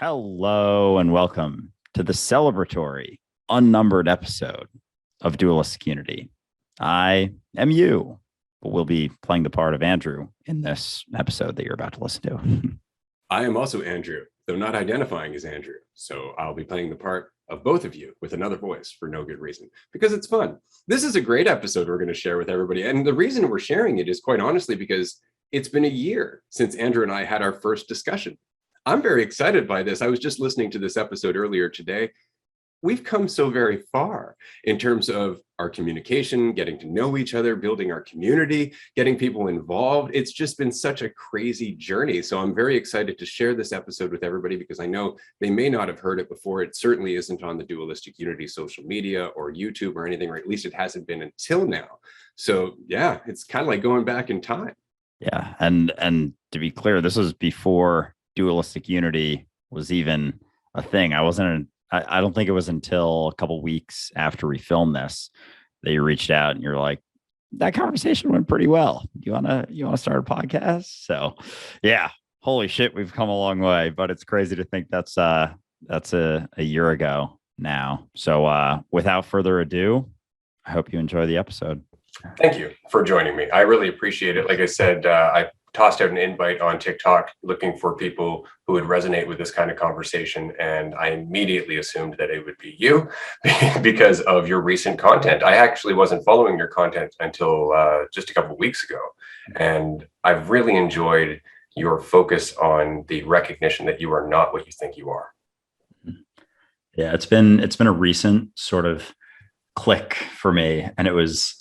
Hello and welcome to the celebratory, unnumbered episode of Dualistic Unity. I am you, but we'll be playing the part of Andrew in this episode that you're about to listen to. I am also Andrew, though not identifying as Andrew. So I'll be playing the part of both of you with another voice for no good reason, because it's fun. This is a great episode we're going to share with everybody. And the reason we're sharing it is quite honestly because it's been a year since Andrew and I had our first discussion. I'm very excited by this. I was just listening to this episode earlier today. We've come so very far in terms of our communication, getting to know each other, building our community, getting people involved. It's just been such a crazy journey. So I'm very excited to share this episode with everybody because I know they may not have heard it before. It certainly isn't on the Dualistic Unity social media or YouTube or anything, or at least it hasn't been until now. So yeah, it's kind of like going back in time. Yeah. And to be clear, this was before Dualistic Unity was even a thing. I don't think it was until a couple weeks after we filmed this that you reached out and you're like, that conversation went pretty well. You wanna start a podcast? So yeah, holy shit, we've come a long way, but it's crazy to think that's a year ago now. So without further ado, I hope you enjoy the episode. Thank you for joining me. I really appreciate it. Like I said, I tossed out an invite on TikTok looking for people who would resonate with this kind of conversation. And I immediately assumed that it would be you because of your recent content. I actually wasn't following your content until just a couple of weeks ago. And I've really enjoyed your focus on the recognition that you are not what you think you are. Yeah, it's been a recent sort of click for me. And it was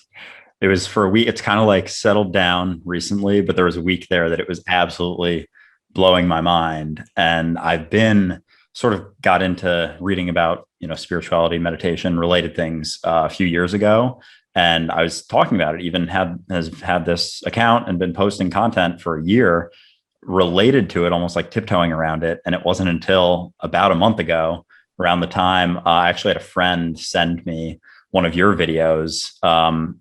for a week. It's kind of like settled down recently, but there was a week there that it was absolutely blowing my mind. And I've been sort of got into reading about, spirituality, meditation related things a few years ago. And I was talking about it, even has had this account and been posting content for a year related to it, almost like tiptoeing around it. And it wasn't until about a month ago, around the time I actually had a friend send me one of your videos,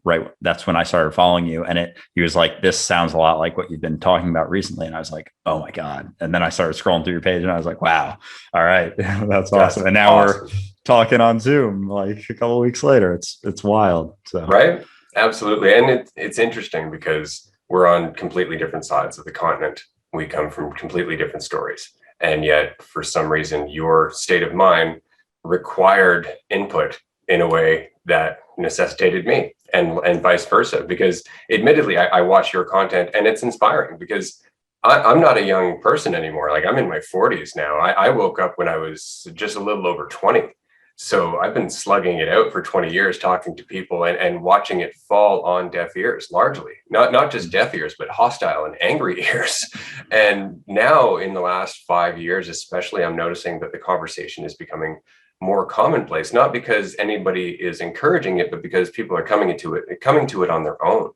right? That's when I started following you. And he was like, this sounds a lot like what you've been talking about recently. And I was like, oh my God. And then I started scrolling through your page and I was like, wow, all right, that's awesome. And now we're talking on Zoom like a couple of weeks later. It's wild. So. Right. Absolutely. And it's interesting because we're on completely different sides of the continent. We come from completely different stories. And yet for some reason, your state of mind required input in a way that necessitated me and vice versa, because admittedly, I watch your content and it's inspiring because I'm not a young person anymore. Like I'm in my 40s now. I woke up when I was just a little over 20. So I've been slugging it out for 20 years, talking to people and watching it fall on deaf ears, largely not just deaf ears, but hostile and angry ears. And now in the last 5 years, especially, I'm noticing that the conversation is becoming more commonplace, not because anybody is encouraging it, but because people are coming to it on their own.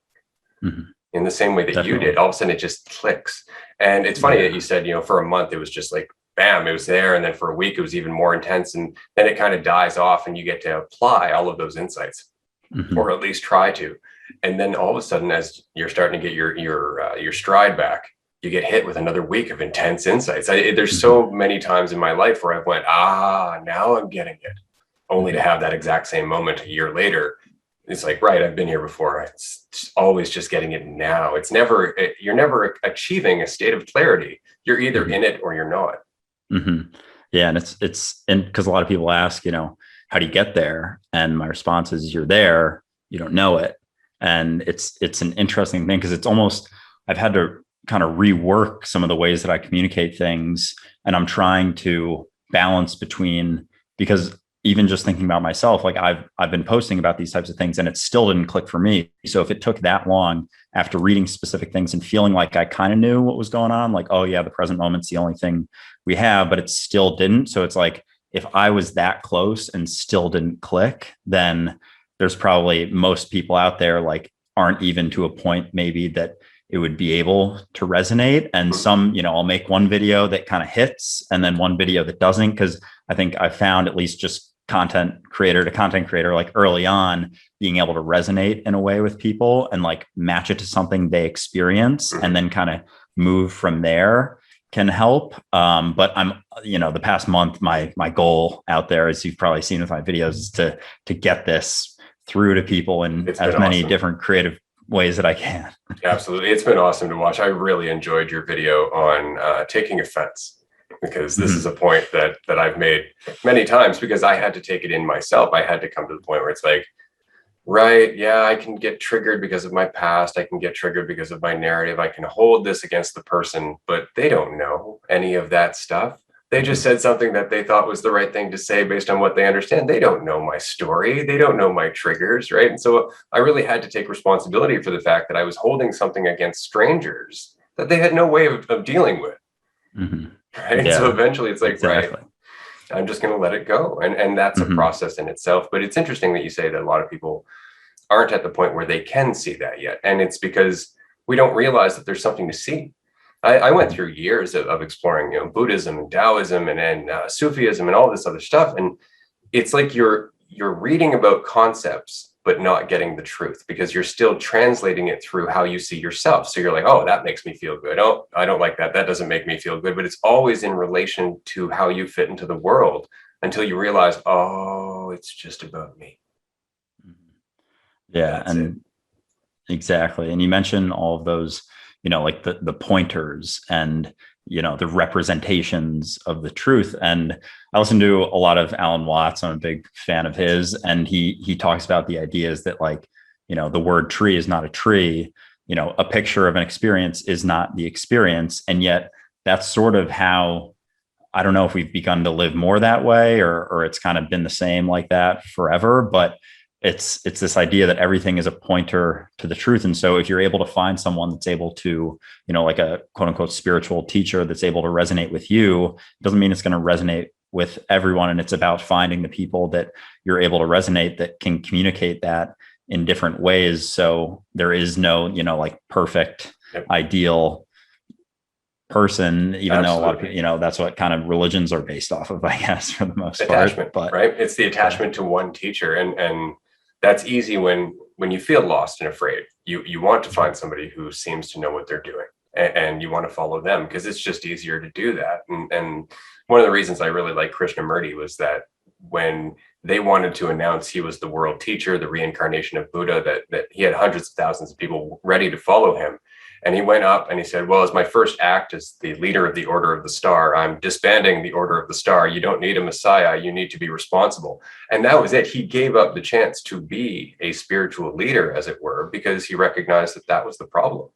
Mm-hmm. In the same way that Definitely. You did. All of a sudden it just clicks. And it's funny that you said, for a month, it was just like, bam, it was there. And then for a week, it was even more intense. And then it kind of dies off and you get to apply all of those insights, mm-hmm. or at least try to. And then all of a sudden, as you're starting to get your stride back, you get hit with another week of intense insights. There's so many times in my life where I went, now I'm getting it, only to have that exact same moment a year later. It's like, right, I've been here before. It's always just getting it now. You're never achieving a state of clarity. You're either in it or you're not. Mm-hmm. Yeah. And it's because a lot of people ask, how do you get there? And my response is, you're there, you don't know it. And it's an interesting thing because it's almost, I've had to kind of rework some of the ways that I communicate things. And I'm trying to balance between, because even just thinking about myself, like I've been posting about these types of things and it still didn't click for me. So if it took that long after reading specific things and feeling like I kind of knew what was going on, like, oh yeah, the present moment's the only thing we have, but it still didn't. So it's like, if I was that close and still didn't click, then there's probably most people out there like aren't even to a point maybe that it would be able to resonate. And some, I'll make one video that kind of hits and then one video that doesn't. Cause I think I found at least just content creator to content creator, like early on being able to resonate in a way with people and like match it to something they experience and then kind of move from there can help. But I'm, the past month, my goal out there, as you've probably seen with my videos, is to get this through to people in as many different creative ways that I can. Absolutely. It's been awesome to watch. I really enjoyed your video on taking offense, because this is a point that I've made many times, because I had to take it in myself. I had to come to the point where it's like, right, yeah, I can get triggered because of my past. I can get triggered because of my narrative. I can hold this against the person, but they don't know any of that stuff. They just said something that they thought was the right thing to say based on what they understand. They don't know my story. They don't know my triggers, right? And so I really had to take responsibility for the fact that I was holding something against strangers that they had no way of dealing with. Right. Yeah, so eventually it's like, exactly. Right, I'm just going to let it go. And that's a process in itself. But it's interesting that you say that a lot of people aren't at the point where they can see that yet. And it's because we don't realize that there's something to see. I went through years of exploring, Buddhism and Taoism and Sufism and all this other stuff. And it's like you're reading about concepts, but not getting the truth, because you're still translating it through how you see yourself. So you're like, oh, that makes me feel good. Oh, I don't like that. That doesn't make me feel good. But it's always in relation to how you fit into the world, until you realize, oh, it's just about me. Yeah. That's and it. Exactly. And you mentioned all of those, like the pointers and, the representations of the truth. And I listen to a lot of Alan Watts. I'm a big fan of his. And he talks about the ideas that, like, the word tree is not a tree, a picture of an experience is not the experience. And yet that's sort of how, I don't know if we've begun to live more that way, or it's kind of been the same like that forever, but it's this idea that everything is a pointer to the truth. And so if you're able to find someone that's able to, like a quote unquote spiritual teacher that's able to resonate with you, it doesn't mean it's going to resonate with everyone. And it's about finding the people that you're able to resonate, that can communicate that in different ways. So there is no, like perfect, ideal person, even though a lot of people, that's what kind of religions are based off of, I guess, for the most attachment, part. But right, it's the attachment to one teacher, and that's easy when you feel lost and afraid. You want to find somebody who seems to know what they're doing, and you want to follow them, because it's just easier to do that. And one of the reasons I really like Krishnamurti was that when they wanted to announce he was the world teacher, the reincarnation of Buddha, that he had hundreds of thousands of people ready to follow him. And he went up and he said, well, as my first act as the leader of the Order of the Star, I'm disbanding the Order of the Star. You don't need a messiah. You need to be responsible. And that was it. He gave up the chance to be a spiritual leader, as it were, because he recognized that that was the problem.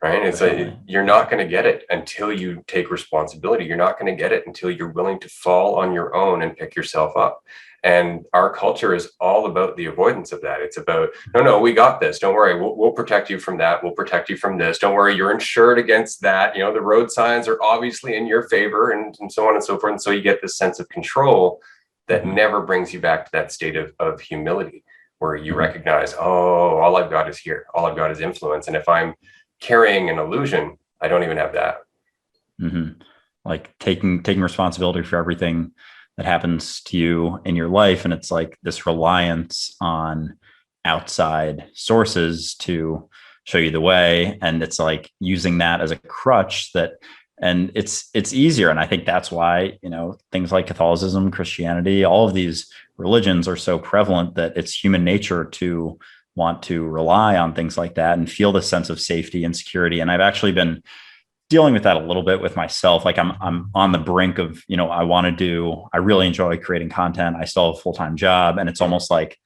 Right? It's like, you're not going to get it until you take responsibility. You're not going to get it until you're willing to fall on your own and pick yourself up. And our culture is all about the avoidance of that. It's about, no, we got this. Don't worry. We'll protect you from that. We'll protect you from this. Don't worry. You're insured against that. The road signs are obviously in your favor, and so on and so forth. And so you get this sense of control that never brings you back to that state of humility, where you recognize, oh, all I've got is here. All I've got is influence. And if I'm carrying an illusion, I don't even have that. Like taking responsibility for everything that happens to you in your life. And it's like this reliance on outside sources to show you the way. And it's like using that as a crutch and it's easier. And I think that's why, things like Catholicism, Christianity, all of these religions are so prevalent, that it's human nature to want to rely on things like that and feel the sense of safety and security. And I've actually been dealing with that a little bit with myself. Like I'm on the brink of, I really enjoy creating content. I still have a full-time job, and it's almost like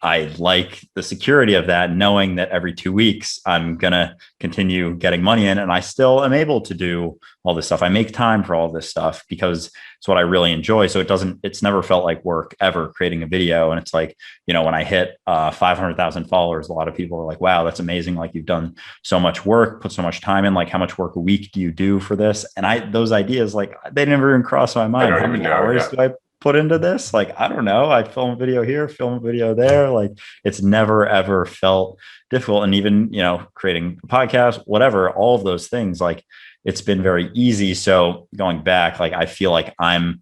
I like the security of that, knowing that every 2 weeks I'm going to continue getting money in, and I still am able to do all this stuff. I make time for all this stuff because it's what I really enjoy. So it's never felt like work ever creating a video. And it's like, when I hit 500,000 followers, a lot of people are like, wow, that's amazing. Like, you've done so much work, put so much time in. Like, how much work a week do you do for this? And those ideas, like, they never even cross my mind. How many hours do I put into this? Like, I don't know. I film a video here, film a video there. Like, it's never, ever felt difficult. And even, creating a podcast, whatever, all of those things, like, it's been very easy. So going back, like, I feel like I'm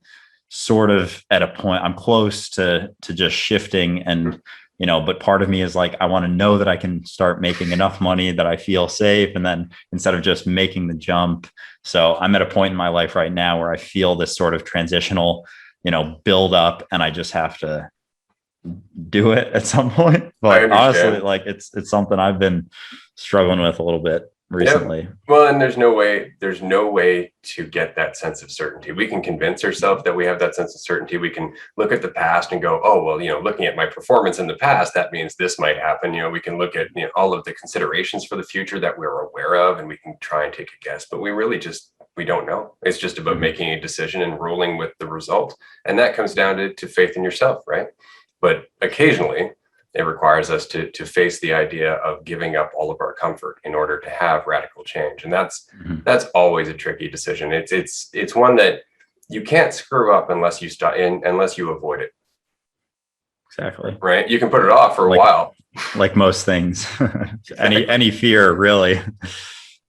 sort of at a point, I'm close to just shifting and, but part of me is like, I want to know that I can start making enough money that I feel safe. And then instead of just making the jump. So I'm at a point in my life right now where I feel this sort of transitional, build up, and I just have to do it at some point. I But honestly, understand. like it's something I've been struggling with a little bit Yep. recently. Well, and there's no way to get that sense of certainty. We can convince ourselves that we have that sense of certainty. We can look at the past and go, oh, well, looking at my performance in the past, that means this might happen. We can look at all of the considerations for the future that we're aware of, and we can try and take a guess, but we don't know. It's just about Mm-hmm. making a decision and rolling with the result. And that comes down to faith in yourself, right? But occasionally, it requires us to face the idea of giving up all of our comfort in order to have radical change, and Mm-hmm. that's always a tricky decision. It's one that you can't screw up unless unless you avoid it. Exactly. Right? You can put it off for a Like while. like most things. any fear really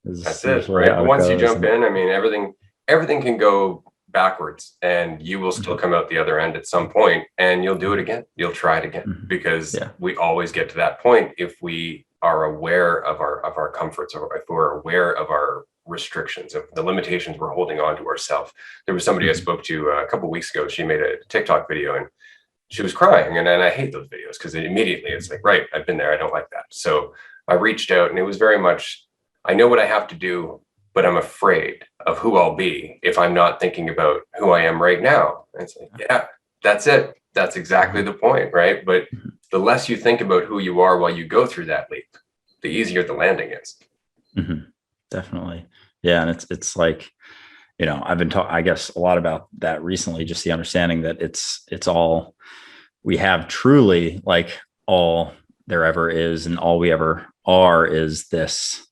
is That's it, usually right? how But it once you goes. jump And in, I mean, everything can go backwards, and you will still Mhm. come out the other end at some point, and you'll do it again. You'll try it again, Mhm. because Yeah. we always get to that point if we are aware of our comforts, or if we're aware of our restrictions, of the limitations we're holding on to ourselves. There was somebody I Mhm. spoke to a couple of weeks ago. She made a TikTok video, and she was crying, and I hate those videos because immediately it's like, right, I've been there, I don't like that. So I reached out, and it was very much, I know what I have to do, but I'm afraid of who I'll be if I'm not thinking about who I am right now. And it's like, yeah, that's it. That's exactly Mhm. the point, right? But Mhm. the less you think about who you are while you go through that leap, the easier the landing is. Mhm. Definitely. Yeah. And it's like, I've been talking, I guess, a lot about that recently, just the understanding that it's all we have, truly, like all there ever is and all we ever are is this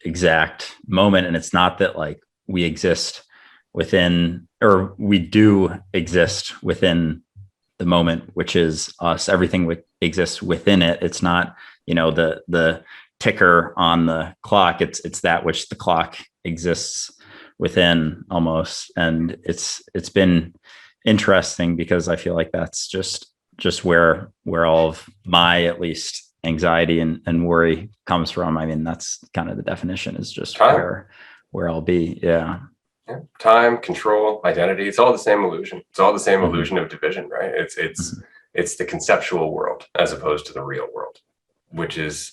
exact moment. And it's not that like we exist within, or we do exist within the moment, which is us. Everything exists within it. It's not, the ticker on the clock. It's that which the clock exists within, almost. And it's been interesting because I feel like that's just where all of my, at least, anxiety and worry comes from. I mean, that's kind of the definition, is just Time. where I'll be. Yeah. Yeah. Time, control, identity, it's all the same illusion. It's all the same Mm-hmm. illusion of division, right? It's it's Mm-hmm. it's the conceptual world as opposed to the real world, which is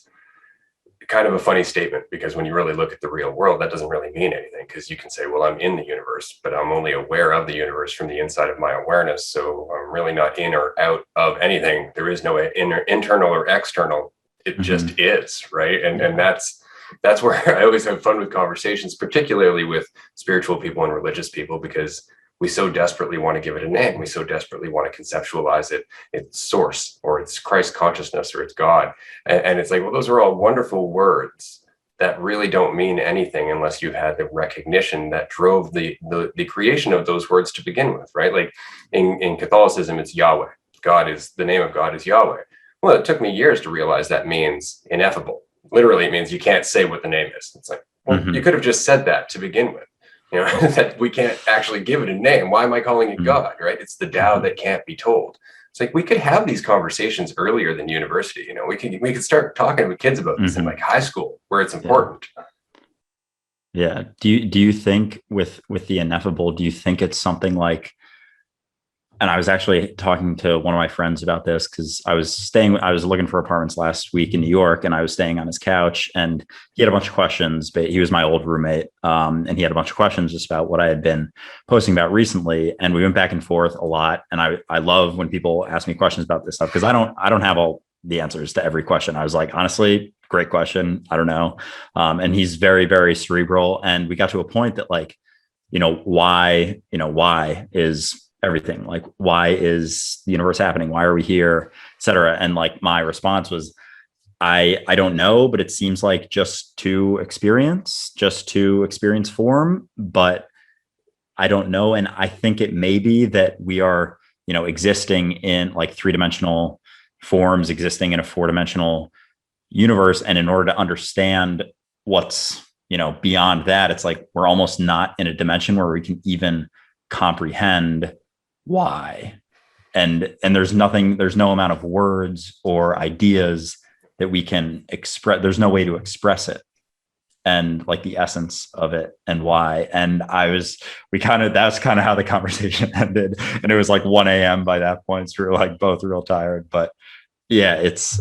kind of a funny statement, because when you really look at the real world, that doesn't really mean anything, because you can say, well, I'm in the universe, but I'm only aware of the universe from the inside of my awareness. So I'm really not in or out of anything. There is no internal or external. It Mm-hmm. just is, right? And Yeah. that's where I always have fun with conversations, particularly with spiritual people and religious people, because we so desperately want to give it a name. We so desperately want to conceptualize it. It's source, or it's Christ consciousness, or it's God. And it's like, well, those are all wonderful words that really don't mean anything unless you've had the recognition that drove the creation of those words to begin with, right? Like in Catholicism, it's Yahweh. The name of God is Yahweh. Well, it took me years to realize that means ineffable. Literally, it means you can't say what the name is. It's like, well, you Mm-hmm. could have just said that to begin with. That we can't actually give it a name. Why am I calling it God, right? It's the Tao Mm-hmm. that can't be told. It's like, we could have these conversations earlier than university. We could start talking with kids about this in Mm-hmm. like high school, where it's Yeah. important. Yeah. Do you think with the ineffable, do you think it's something like, and I was actually talking to one of my friends about this, because I was looking for apartments last week in New York, and I was staying on his couch, and he had a bunch of questions, but he was my old roommate. And he had a bunch of questions just about what I had been posting about recently. And we went back and forth a lot. And I love when people ask me questions about this stuff, because I don't have all the answers to every question. I was like, honestly, great question. I don't know. And he's very, very cerebral. And we got to a point that, like, why is everything, like, why is the universe happening, why are we here, etc. And like my response was, I don't know, but it seems like just to experience form, but I don't know. And I think it may be that we are, existing in like three-dimensional forms, existing in a four-dimensional universe. And in order to understand what's, beyond that, it's like we're almost not in a dimension where we can even comprehend why. and there's nothing, there's no amount of words or ideas that we can express. There's no way to express it and like the essence of it and why. And that's kind of how the conversation ended. And it was like 1 a.m. by that point. So we were like both real tired. But yeah, it's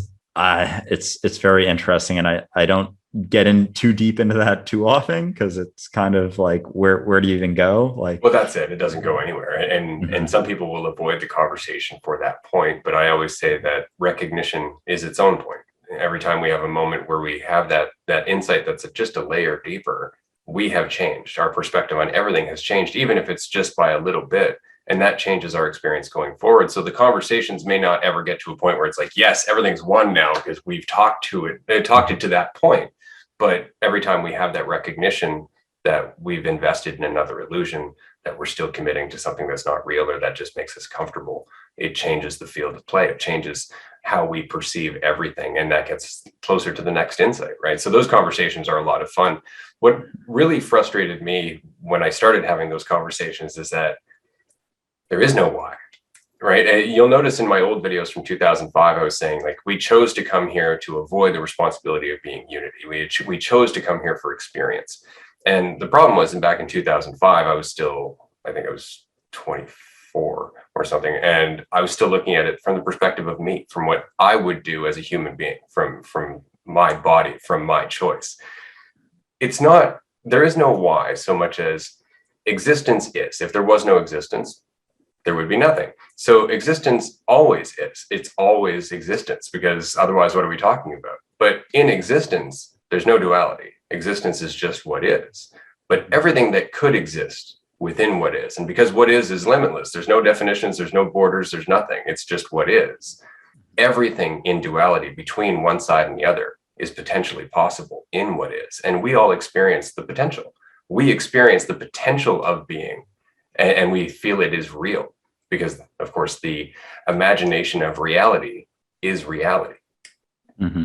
very interesting. And I don't get in too deep into that too often because it's kind of like where do you even go? Like, well, that's it. It doesn't go anywhere. And some people will avoid the conversation for that point. But I always say that recognition is its own point. Every time we have a moment where we have that insight that's just a layer deeper, we have changed. Our perspective on everything has changed, even if it's just by a little bit. And that changes our experience going forward. So the conversations may not ever get to a point where it's like, yes, everything's one now because we've talked it to that point. But every time we have that recognition that we've invested in another illusion, that we're still committing to something that's not real or that just makes us comfortable, it changes the field of play. It changes how we perceive everything. And that gets closer to the next insight, right? So those conversations are a lot of fun. What really frustrated me when I started having those conversations is that there is no why, right? You'll notice in my old videos from 2005, I was saying like, we chose to come here to avoid the responsibility of being unity. We chose to come here for experience. And the problem was, back in 2005, I think I was 24 or something. And I was still looking at it from the perspective of me, from what I would do as a human being, from my body, from my choice. There is no why so much as existence is. If there was no existence, there would be nothing. So existence always is. It's always existence, because otherwise, what are we talking about? But in existence, there's no duality. Existence is just what is. But everything that could exist within what is, and because what is limitless, there's no definitions, there's no borders, there's nothing. It's just what is. Everything in duality between one side and the other is potentially possible in what is. And we all experience the potential. We experience the potential of being, and we feel it is real because, of course, the imagination of reality is reality. Mm-hmm.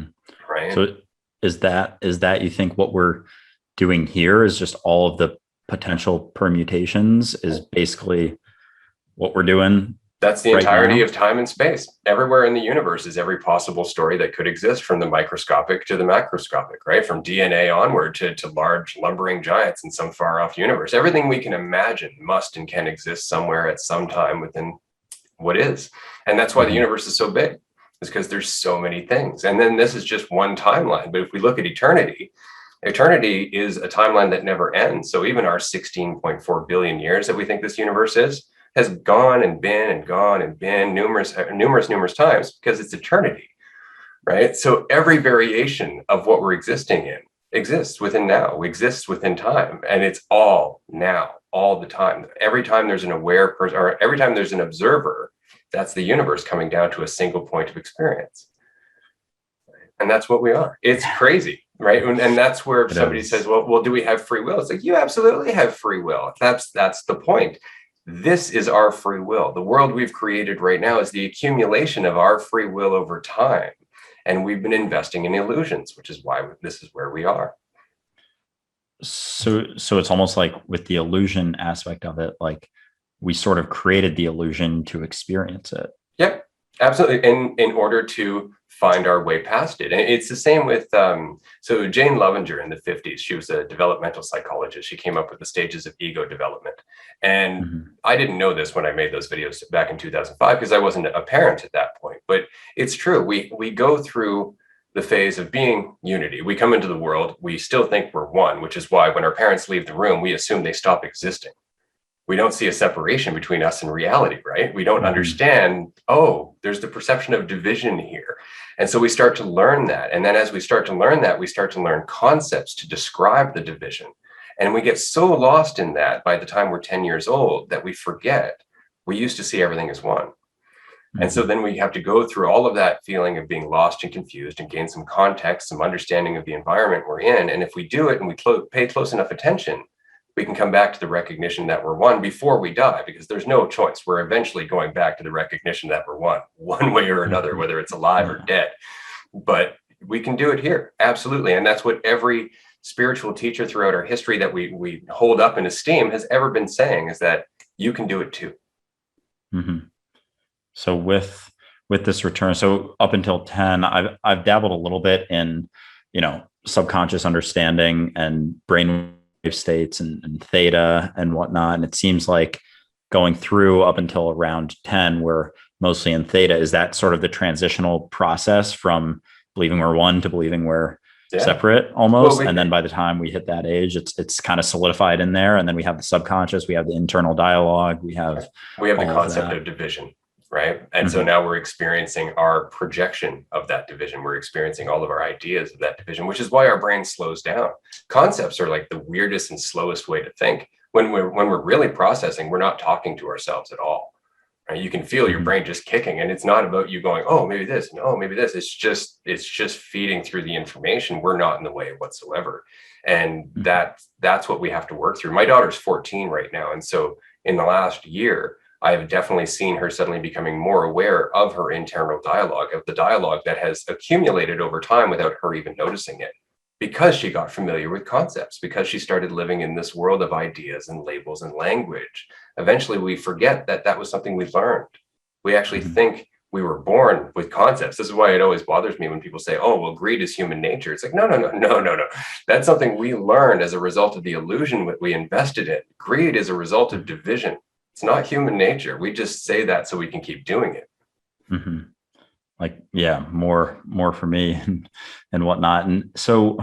Right. So is that you think what we're doing here is just all of the potential permutations is basically what we're doing? That's the entirety of time and space. Everywhere in the universe is every possible story that could exist, from the microscopic to the macroscopic, right? From DNA onward to large lumbering giants in some far off universe. Everything we can imagine must and can exist somewhere at some time within what is. And that's why the universe is so big, is because there's so many things. And then this is just one timeline. But if we look at eternity, eternity is a timeline that never ends. So even our 16.4 billion years that we think this universe is, has gone and been numerous times, because it's eternity, right? So every variation of what we're existing in exists within now, exists within time, and it's all now, all the time. Every time there's an aware person, or every time there's an observer, that's the universe coming down to a single point of experience. And that's what we are. It's crazy, right? And that's where if somebody says, well, do we have free will? It's like, you absolutely have free will. That's the point. This is our free will. The world we've created right now is the accumulation of our free will over time. And we've been investing in illusions, which is why this is where we are. So it's almost like with the illusion aspect of it, like we sort of created the illusion to experience it. Yep, absolutely. In order to find our way past it. And it's the same with, so Jane Lovinger in the 50s, she was a developmental psychologist. She came up with the stages of ego development. And I didn't know this when I made those videos back in 2005, because I wasn't a parent at that point. But it's true. We go through the phase of being unity. We come into the world, we still think we're one, which is why when our parents leave the room, we assume they stop existing. We don't see a separation between us and reality, right? We don't understand, there's the perception of division here. And so we start to learn that. And then as we start to learn that, we start to learn concepts to describe the division. And we get so lost in that by the time we're 10 years old that we forget we used to see everything as one. And so then we have to go through all of that feeling of being lost and confused and gain some context, some understanding of the environment we're in. And if we do it and we pay close enough attention, we can come back to the recognition that we're one before we die, because there's no choice. We're eventually going back to the recognition that we're one way or another, whether it's alive or dead. But we can do it here. Absolutely. And that's what every spiritual teacher throughout our history that we hold up in esteem has ever been saying, is that you can do it too. So with this return, so up until 10, I've dabbled a little bit in, subconscious understanding and brainwave states and theta and whatnot. And it seems like going through up until around 10, we're mostly in theta. Is that sort of the transitional process from believing we're one to believing we're separate almost? And then by the time we hit that age, it's kind of solidified in there. And then we have the subconscious, we have the internal dialogue, we have the concept of division. Right. And so now we're experiencing our projection of that division. We're experiencing all of our ideas of that division, which is why our brain slows down. Concepts are like the weirdest and slowest way to think. When we're really processing, we're not talking to ourselves at all. Right? You can feel your brain just kicking, and it's not about you going, oh, maybe this, and oh, maybe this. It's just feeding through the information. We're not in the way whatsoever. And that's what we have to work through. My daughter's 14 right now. And so in the last year, I have definitely seen her suddenly becoming more aware of her internal dialogue, of the dialogue that has accumulated over time without her even noticing it, because she got familiar with concepts, because she started living in this world of ideas and labels and language. Eventually, we forget that that was something we learned. We actually think we were born with concepts. This is why it always bothers me when people say, oh, well, greed is human nature. It's like, no. That's something we learned as a result of the illusion that we invested in. Greed is a result of division. It's not human nature. We just say that so we can keep doing it. Like, yeah, more for me and whatnot. And so,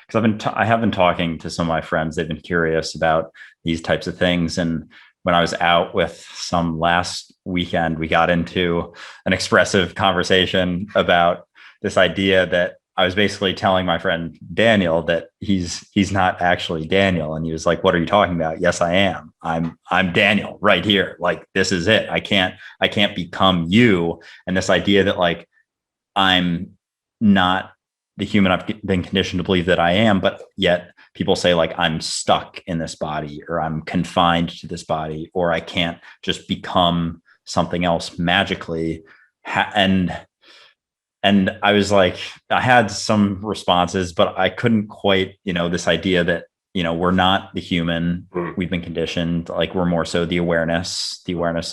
because I have been talking to some of my friends, they've been curious about these types of things. And when I was out with some last weekend, we got into an expressive conversation about this idea that I was basically telling my friend Daniel that he's not actually Daniel. And he was like, what are you talking about? Yes, I am. I'm Daniel right here. Like, this is it. I can't become you. And this idea that like, I'm not the human I've been conditioned to believe that I am, but yet people say like, I'm stuck in this body, or I'm confined to this body, or I can't just become something else magically. And I was like, I had some responses, but I couldn't quite, this idea that, we're not the human. We've been conditioned, like we're more so the awareness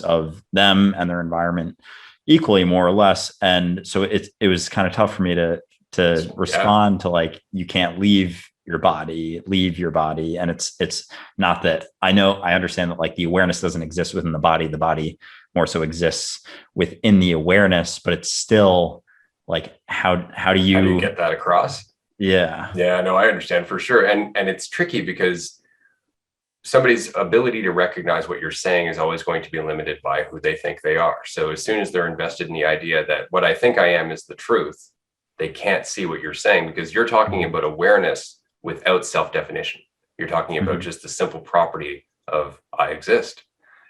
of them and their environment equally, more or less. And so it was kind of tough for me to respond to like, you can't leave your body. And it's not that I understand that like the awareness doesn't exist within the body more so exists within the awareness, but it's still like, how do you get that across? Yeah, no, I understand for sure. And it's tricky because somebody's ability to recognize what you're saying is always going to be limited by who they think they are. So as soon as they're invested in the idea that what I think I am is the truth, they can't see what you're saying, because you're talking about awareness without self-definition. You're talking about just the simple property of I exist.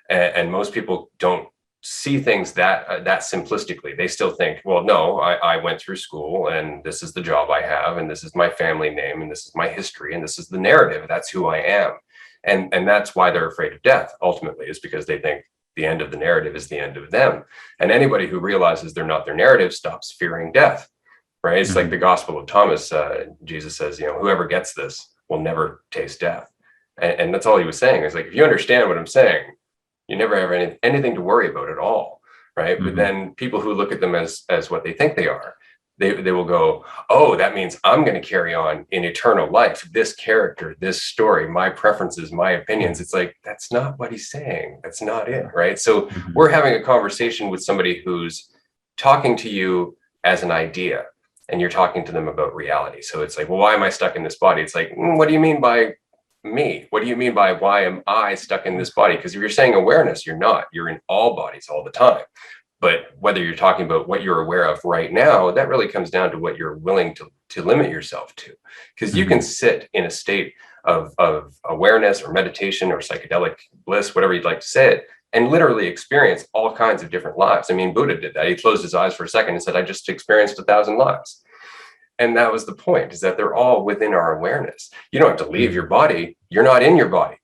And most people don't see things that simplistically. They still think, well, no, I went through school, and this is the job I have, and this is my family name, and this is my history, and this is the narrative. That's who I am. And that's why they're afraid of death, ultimately, is because they think the end of the narrative is the end of them. And anybody who realizes they're not their narrative stops fearing death, right? It's like the Gospel of Thomas. Jesus says, whoever gets this will never taste death. And that's all he was saying. It's like, if you understand what I'm saying, you never have anything to worry about at all, right? But then people who look at them as what they think they are, they will go, oh, that means I'm going to carry on in eternal life, this character, this story, my preferences, my opinions. It's like, that's not what he's saying. That's not it, right? So we're having a conversation with somebody who's talking to you as an idea, and you're talking to them about reality. So it's like, well, why am I stuck in this body? It's like, what do you mean by me? What do you mean by why am I stuck in this body? Because if you're saying awareness, you're not. You're in all bodies all the time. But whether you're talking about what you're aware of right now, that really comes down to what you're willing to limit yourself to. Because you can sit in a state of awareness or meditation or psychedelic bliss, whatever you'd like to say it, and literally experience all kinds of different lives. I mean, Buddha did that. He closed his eyes for a second and said, I just experienced 1,000 lives. And that was the point, is that they're all within our awareness. You don't have to leave your body. You're not in your body,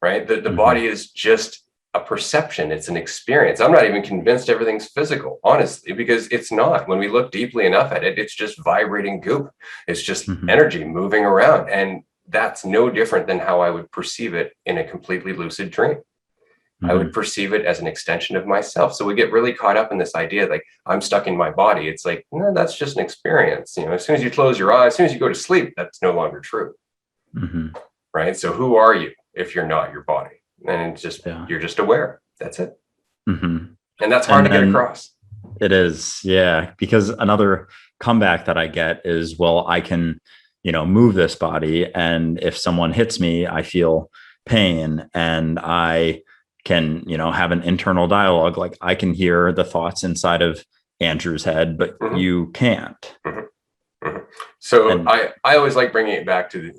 right? The body is just a perception. It's an experience. I'm not even convinced everything's physical, honestly, because it's not. When we look deeply enough at it, it's just vibrating goop. It's just energy moving around. And that's no different than how I would perceive it in a completely lucid dream. I would perceive it as an extension of myself. So we get really caught up in this idea like I'm stuck in my body. It's like, no, that's just an experience. You know, as soon as you close your eyes, as soon as you go to sleep, that's no longer true. Right. So who are you if you're not your body? And it's just, you're just aware. That's it. And that's hard to get across. It is. Yeah. Because another comeback that I get is, well, I can, you know, move this body. And if someone hits me, I feel pain, and I can, you know, have an internal dialogue. Like I can hear the thoughts inside of Andrew's head, but you can't. So I always like bringing it back to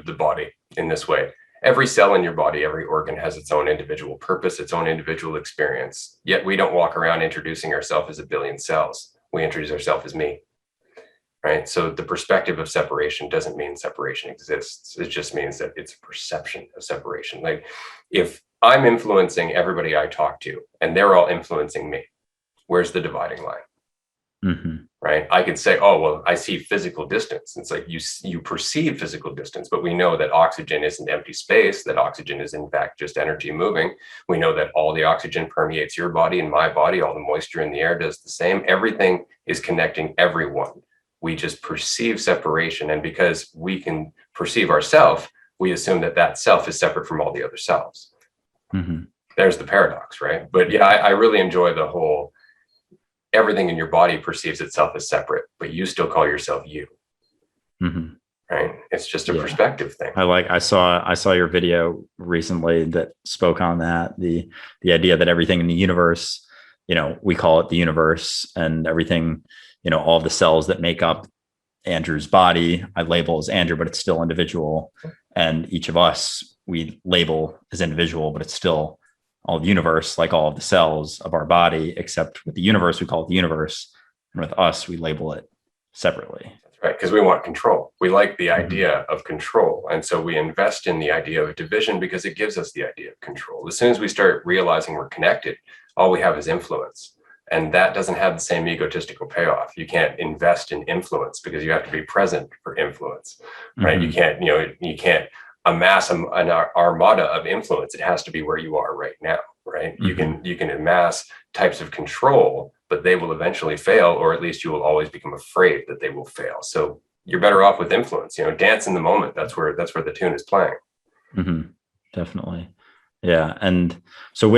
the body in this way. Every cell in your body, every organ has its own individual purpose, its own individual experience. Yet we don't walk around introducing ourselves as a billion cells. We introduce ourselves as me. Right. So the perspective of separation doesn't mean separation exists. It just means that it's a perception of separation. Like if I'm influencing everybody I talk to and they're all influencing me, where's the dividing line? Right. I could say, oh, well, I see physical distance. It's like you perceive physical distance, but we know that oxygen isn't empty space, that oxygen is in fact just energy moving. We know that all the oxygen permeates your body and my body, all the moisture in the air does the same. Everything is connecting everyone. We just perceive separation. And because we can perceive ourselves, we assume that that self is separate from all the other selves. There's the paradox, right? But yeah, I really enjoy the whole everything in your body perceives itself as separate, but you still call yourself you. Right? It's just a perspective thing. I saw your video recently that spoke on that, the idea that everything in the universe, you know, we call it the universe, and everything, you know, all the cells that make up Andrew's body, I label as Andrew, but it's still individual. And each of us, we label as individual, but it's still all the universe, like all of the cells of our body, except with the universe, we call it the universe. And with us, we label it separately. That's right. Because we want control. We like the idea of control. And so we invest in the idea of division because it gives us the idea of control. As soon as we start realizing we're connected, all we have is influence. And that doesn't have the same egotistical payoff. You can't invest in influence because you have to be present for influence, right? You can't amass an armada of influence. It has to be where you are right now, right? You can amass types of control, but they will eventually fail, or at least you will always become afraid that they will fail. So you're better off with influence. You know, dance in the moment. That's where the tune is playing. Definitely, yeah. And so,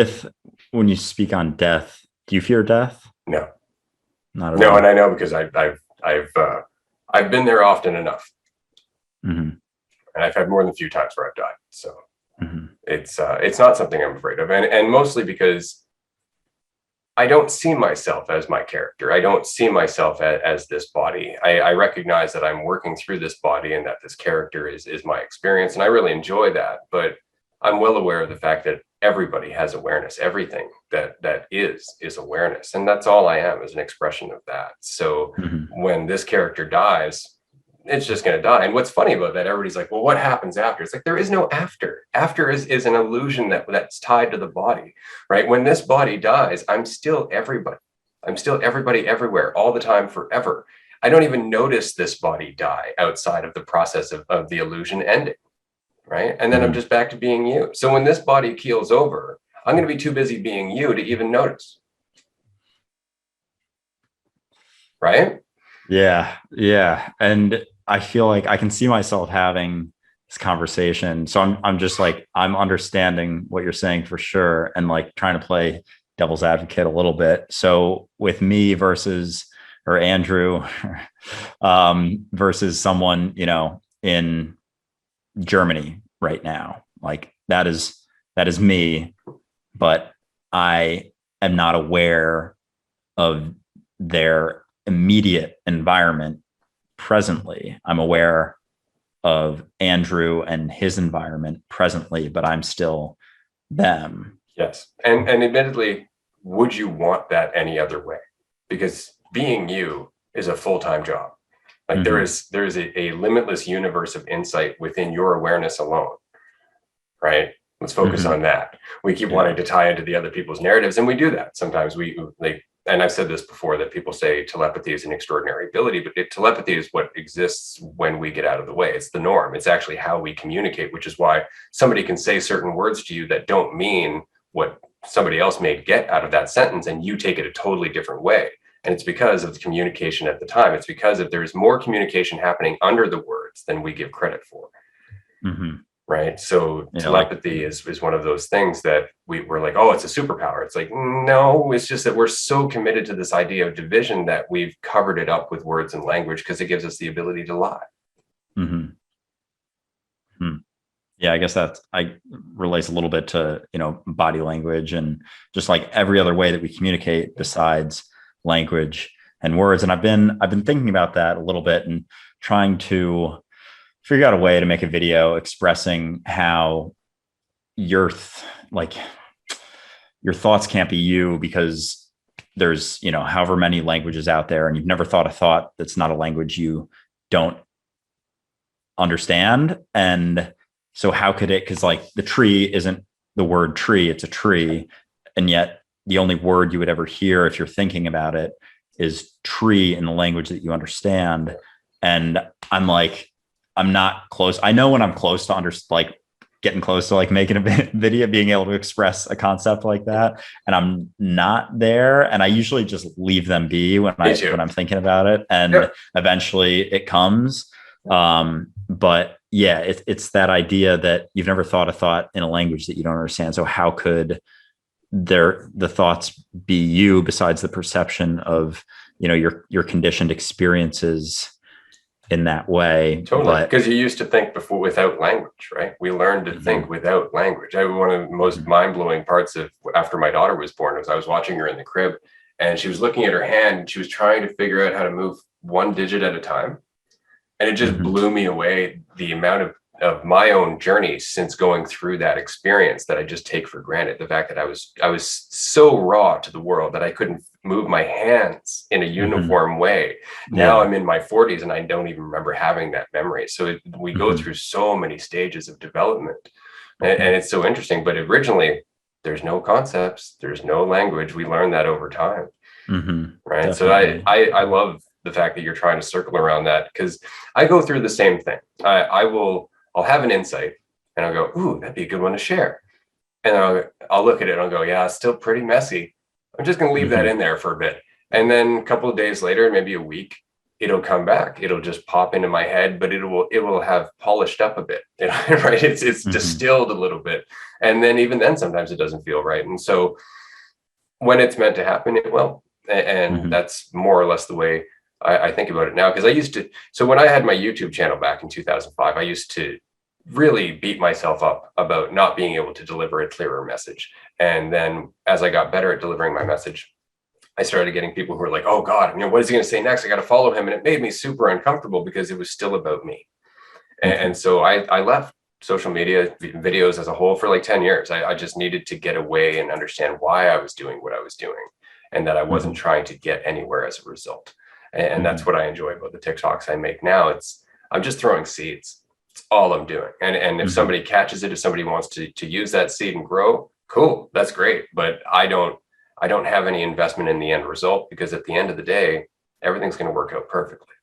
when you speak on death, do you fear death? No, not at all. No, and I know because I've been there often enough. And I've had more than a few times where I've died. So it's not something I'm afraid of. And mostly because I don't see myself as my character. I don't see myself as this body. I recognize that I'm working through this body and that this character is my experience. And I really enjoy that. But I'm well aware of the fact that everybody has awareness. Everything that is awareness. And that's all I am, is an expression of that. So when this character dies, it's just going to die. And what's funny about that, everybody's like, well, what happens after? It's like, there is no after. After is an illusion that's tied to the body, right? When this body dies, I'm still everybody. I'm still everybody everywhere, all the time, forever. I don't even notice this body die outside of the process of the illusion ending, right? And then I'm just back to being you. So when this body keels over, I'm going to be too busy being you to even notice. Right? Yeah. And I feel like I can see myself having this conversation. So I'm just like, I'm understanding what you're saying for sure. And like trying to play devil's advocate a little bit. So with me or Andrew, versus someone, you know, in Germany right now, like that is me, but I am not aware of their immediate environment. Presently, I'm aware of Andrew and his environment presently, but I'm still them. Yes. And admittedly, would you want that any other way? Because being you is a full-time job. Like there is a limitless universe of insight within your awareness alone, right? Let's focus on that. We keep wanting to tie into the other people's narratives, and we do that. Sometimes and I've said this before, that people say telepathy is an extraordinary ability, but telepathy is what exists when we get out of the way. It's the norm. It's actually how we communicate, which is why somebody can say certain words to you that don't mean what somebody else may get out of that sentence, and you take it a totally different way. And it's because of the communication at the time. It's because of there's more communication happening under the words than we give credit for. Mm-hmm. Right. So Yeah, telepathy is one of those things that we're like, oh, it's a superpower. It's like, no, it's just that we're so committed to this idea of division that we've covered it up with words and language because it gives us the ability to lie. Mm-hmm. Hmm. Yeah, I guess I relates a little bit to, body language and just like every other way that we communicate besides language and words. And I've been thinking about that a little bit and trying to figure out a way to make a video expressing how your thoughts can't be you, because there's, however many languages out there, and you've never thought a thought that's not a language you don't understand. And so how could it, because like the tree isn't the word tree, it's a tree. And yet the only word you would ever hear if you're thinking about it is tree in the language that you understand. And I'm like, I'm not close. I know when I'm close to getting close to like making a video, being able to express a concept like that. And I'm not there. And I usually just leave them be when I'm thinking about it. And eventually it comes. But yeah, it's that idea that you've never thought a thought in a language that you don't understand. So how could the thoughts be you besides the perception of, your conditioned experiences in that way? Totally. Because you used to think before without language, right? We learned to think without language. One of the most mind-blowing parts of after my daughter was born was I was watching her in the crib, and she was looking at her hand and she was trying to figure out how to move one digit at a time. And it just blew me away, the amount of my own journey since going through that experience that I just take for granted. The fact that I was so raw to the world that I couldn't move my hands in a uniform way. Now I'm in my 40s and I don't even remember having that memory. So we go through so many stages of development, and it's so interesting. But originally, there's no concepts, there's no language. We learn that over time. Right. Definitely. So I love the fact that you're trying to circle around that, because I go through the same thing. I'll have an insight and I'll go, ooh, that'd be a good one to share. And I'll look at it and I'll go, yeah, it's still pretty messy. I'm just going to leave that in there for a bit. And then a couple of days later, maybe a week, it'll come back. It'll just pop into my head, but it will have polished up a bit, right? It's distilled a little bit. And then even then, sometimes it doesn't feel right. And so when it's meant to happen, it will. And that's more or less the way I think about it now. Because so when I had my YouTube channel back in 2005, I used to really beat myself up about not being able to deliver a clearer message. And then as I got better at delivering my message, I started getting people who were like, oh God, what is he going to say next? I got to follow him. And it made me super uncomfortable because it was still about me. And so I left social media videos as a whole for like 10 years. I just needed to get away and understand why I was doing what I was doing, and that I wasn't trying to get anywhere as a result. And that's what I enjoy about the TikToks I make now. I'm just throwing seeds. It's all I'm doing. And if somebody catches it, if somebody wants to use that seed and grow, cool, that's great. But I don't have any investment in the end result, because at the end of the day, everything's going to work out perfectly.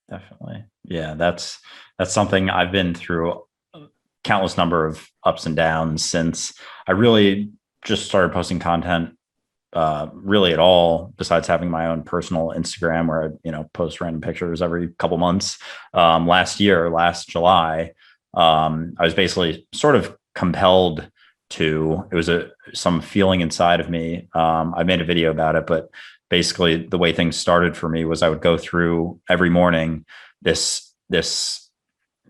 Definitely. Yeah, that's something I've been through countless number of ups and downs since I really just started posting content really at all, besides having my own personal Instagram where I, post random pictures every couple months. Last July, I was basically sort of compelled to, it was some feeling inside of me. I made a video about it, but basically the way things started for me was I would go through every morning this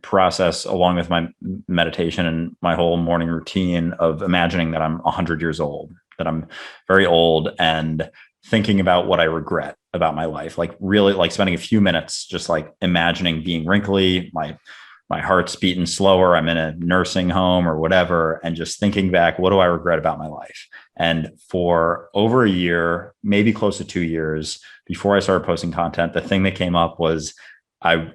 process along with my meditation and my whole morning routine of imagining that I'm 100 years old, that I'm very old, and thinking about what I regret about my life, like really like spending a few minutes just like imagining being wrinkly, my heart's beating slower, I'm in a nursing home or whatever, and just thinking back, what do I regret about my life? And for over a year, maybe close to 2 years before I started posting content, the thing that came up was, I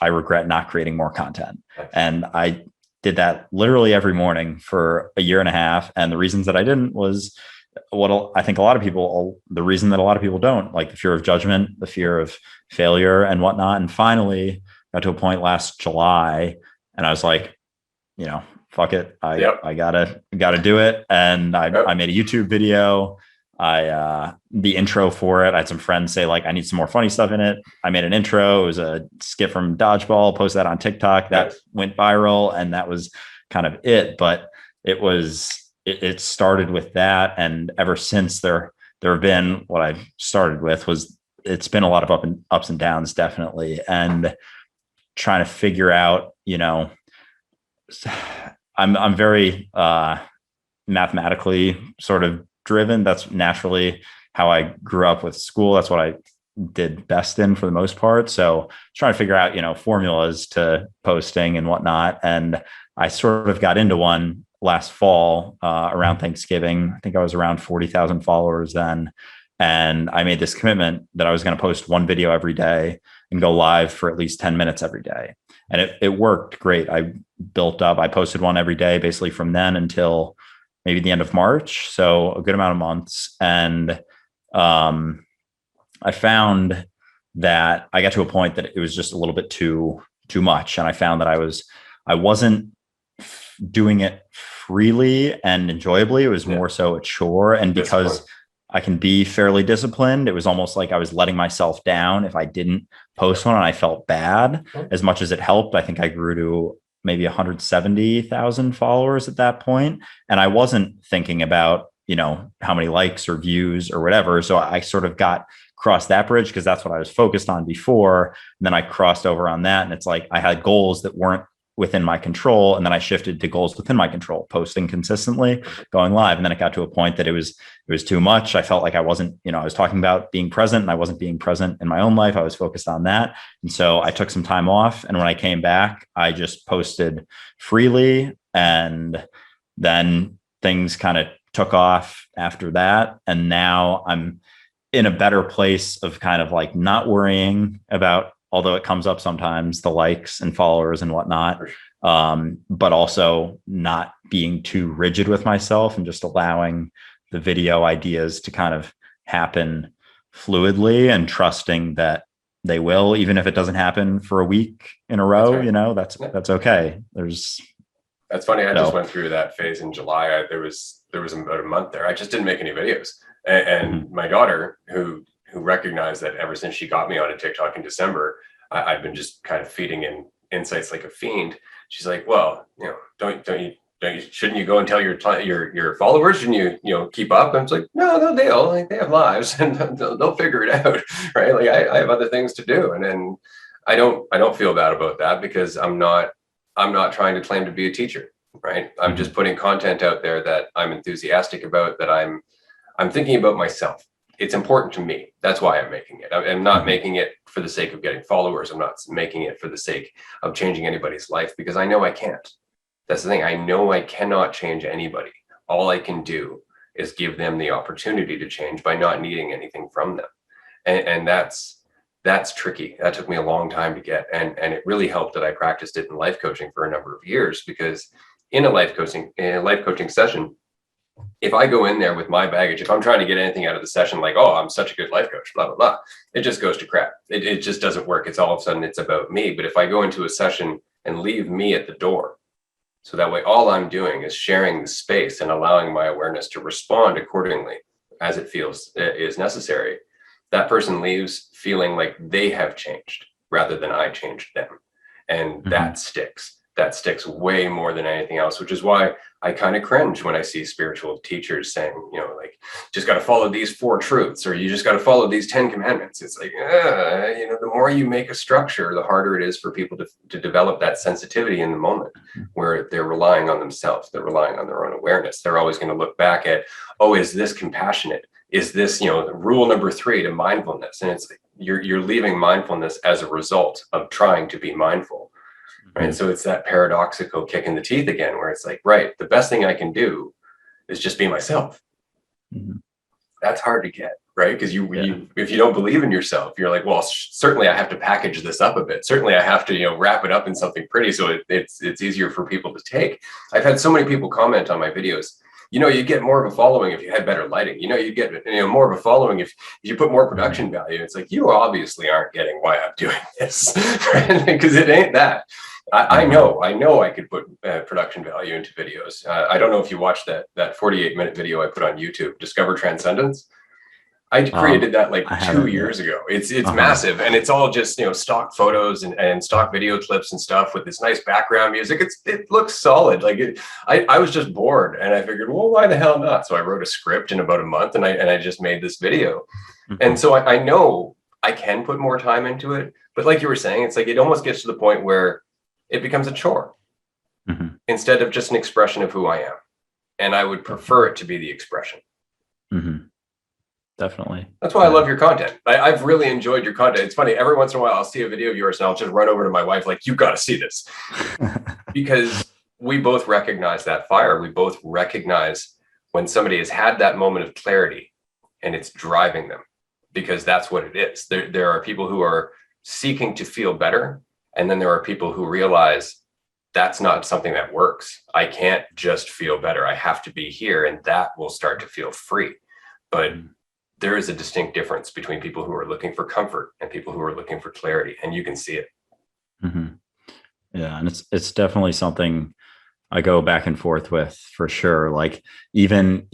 regret not creating more content. And I did that literally every morning for a year and a half. And the reasons that I didn't was what I think the reason that a lot of people don't, like the fear of judgment, the fear of failure and whatnot. And finally got to a point last July, and I was like, fuck it. Yep. I gotta do it. And Yep. I made a YouTube video. The intro for it, I had some friends say like, I need some more funny stuff in it. I made an intro. It was a skit from Dodgeball, posted that on TikTok. That went viral, and that was kind of it. But it started with that. And ever since there have been, what I started with was, it's been a lot of ups and downs, definitely. And trying to figure out, I'm very mathematically sort of driven. That's naturally how I grew up with school. That's what I did best in for the most part. So trying to figure out, formulas to posting and whatnot. And I sort of got into one last fall around Thanksgiving. I think I was around 40,000 followers then. And I made this commitment that I was going to post one video every day and go live for at least 10 minutes every day. And it worked great. I built up, I posted one every day, basically from then until maybe the end of March. So a good amount of months. And I found that I got to a point that it was just a little bit too much. And I found that I wasn't doing it freely and enjoyably. It was more so a chore. And because I can be fairly disciplined, it was almost like I was letting myself down if I didn't post one, and I felt bad. As much as it helped, I think I grew to maybe 170,000 followers at that point. And I wasn't thinking about, how many likes or views or whatever. So I sort of crossed that bridge because that's what I was focused on before. And then I crossed over on that. And it's like, I had goals that weren't within my control. And then I shifted to goals within my control, posting consistently, going live. And then it got to a point that it was too much. I felt like I wasn't, I was talking about being present, and I wasn't being present in my own life. I was focused on that. And so I took some time off. And when I came back, I just posted freely. And then things kind of took off after that. And now I'm in a better place of kind of like not worrying about, although it comes up sometimes, the likes and followers and whatnot, but also not being too rigid with myself and just allowing the video ideas to kind of happen fluidly and trusting that they will, even if it doesn't happen for a week in a row. That's okay. That's funny. I just went through that phase in July. There was about a month there. I just didn't make any videos. And my daughter, who recognized that ever since she got me onto TikTok in December, I've been just kind of feeding in insights like a fiend. She's like, well, shouldn't you go and tell your followers? Shouldn't you keep up? And it's like, no, they have lives and they'll figure it out, right? Like I have other things to do, and then I don't feel bad about that because I'm not trying to claim to be a teacher, right? I'm just putting content out there that I'm enthusiastic about, that I'm thinking about myself. It's important to me. That's why I'm making it. I'm not making it for the sake of getting followers. I'm not making it for the sake of changing anybody's life, because I know I can't. That's the thing. I know I cannot change anybody. All I can do is give them the opportunity to change by not needing anything from them. And that's tricky. That took me a long time to get. And it really helped that I practiced it in life coaching for a number of years, because in a life coaching session, if I go in there with my baggage, if I'm trying to get anything out of the session, like, oh, I'm such a good life coach, blah, blah, blah, it just goes to crap. It just doesn't work. It's all of a sudden it's about me. But if I go into a session and leave me at the door, so that way all I'm doing is sharing the space and allowing my awareness to respond accordingly as it feels is necessary, that person leaves feeling like they have changed rather than I changed them. And that sticks. That sticks way more than anything else, which is why I kind of cringe when I see spiritual teachers saying, like, just got to follow these 4 truths, or you just got to follow these 10 commandments. It's like, the more you make a structure, the harder it is for people to develop that sensitivity in the moment where they're relying on themselves. They're relying on their own awareness. They're always going to look back at, oh, is this compassionate? Is this, rule number 3 to mindfulness? And it's like, you're leaving mindfulness as a result of trying to be mindful. Right. So it's that paradoxical kick in the teeth again, where it's like, right, the best thing I can do is just be myself. That's hard to get, right? Because if you don't believe in yourself, you're like, well, certainly I have to package this up a bit. Certainly I have to, wrap it up in something pretty so it's easier for people to take. I've had so many people comment on my videos. You get more of a following if you had better lighting. You get more of a following if you put more production value. It's like, you obviously aren't getting why I'm doing this, right? Because it ain't that. I Uh-huh. know I could put production value into videos. I don't know if you watched that 48-minute video I put on YouTube, Discover Transcendence. I created that like I 2 years haven't ago. It's yet. massive, and it's all just stock photos and stock video clips and stuff with this nice background music. It looks solid. Like I was just bored, and I figured, well, why the hell not? So I wrote a script in about a month, and I just made this video. And Mhm. so I know I can put more time into it, but like you were saying, it's like it almost gets to the point where it becomes a chore Mhm. instead of just an expression of who I am. And I would prefer it to be the expression. Mhm. Definitely. That's why I Yeah. love your content. I've really enjoyed your content. It's funny, every once in a while I'll see a video of yours and I'll just run over to my wife like, you got to see this. Because we both recognize that fire. We both recognize when somebody has had that moment of clarity and it's driving them, because that's what it is. There are people who are seeking to feel better. And then there are people who realize that's not something that works. I can't just feel better. I have to be here, and that will start to feel free. But Mhm. there is a distinct difference between people who are looking for comfort and people who are looking for clarity, and you can see it. Mhm. Yeah, and it's definitely something I go back and forth with for sure. Like even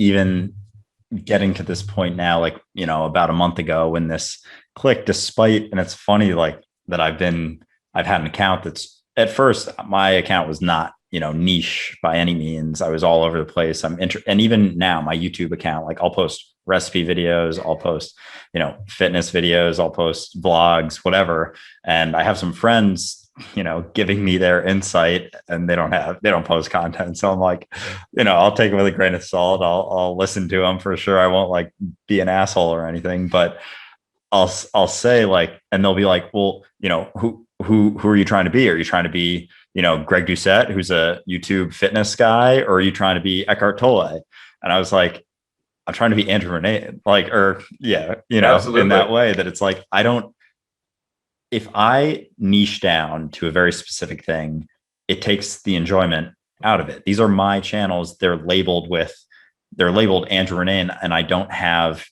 getting to this point now, like, about a month ago when this clicked, despite, and it's funny, like that I've had an account that's, at first my account was not, niche by any means. I was all over the place. And even now my YouTube account, like I'll post recipe videos, I'll post, fitness videos, I'll post vlogs, whatever. And I have some friends, giving me their insight, and they don't post content. So I'm like, I'll take it with a grain of salt. I'll listen to them for sure. I won't like be an asshole or anything, but I'll say, like, and they'll be like, well, who are you trying to be? Are you trying to be, Greg Doucette, who's a YouTube fitness guy, or are you trying to be Eckhart Tolle? And I was like, I'm trying to be Andrew Renee, like, or yeah, in Absolutely. that way, that it's like, if I niche down to a very specific thing, it takes the enjoyment out of it. These are my channels. They're labeled Andrew Renee, and I don't have,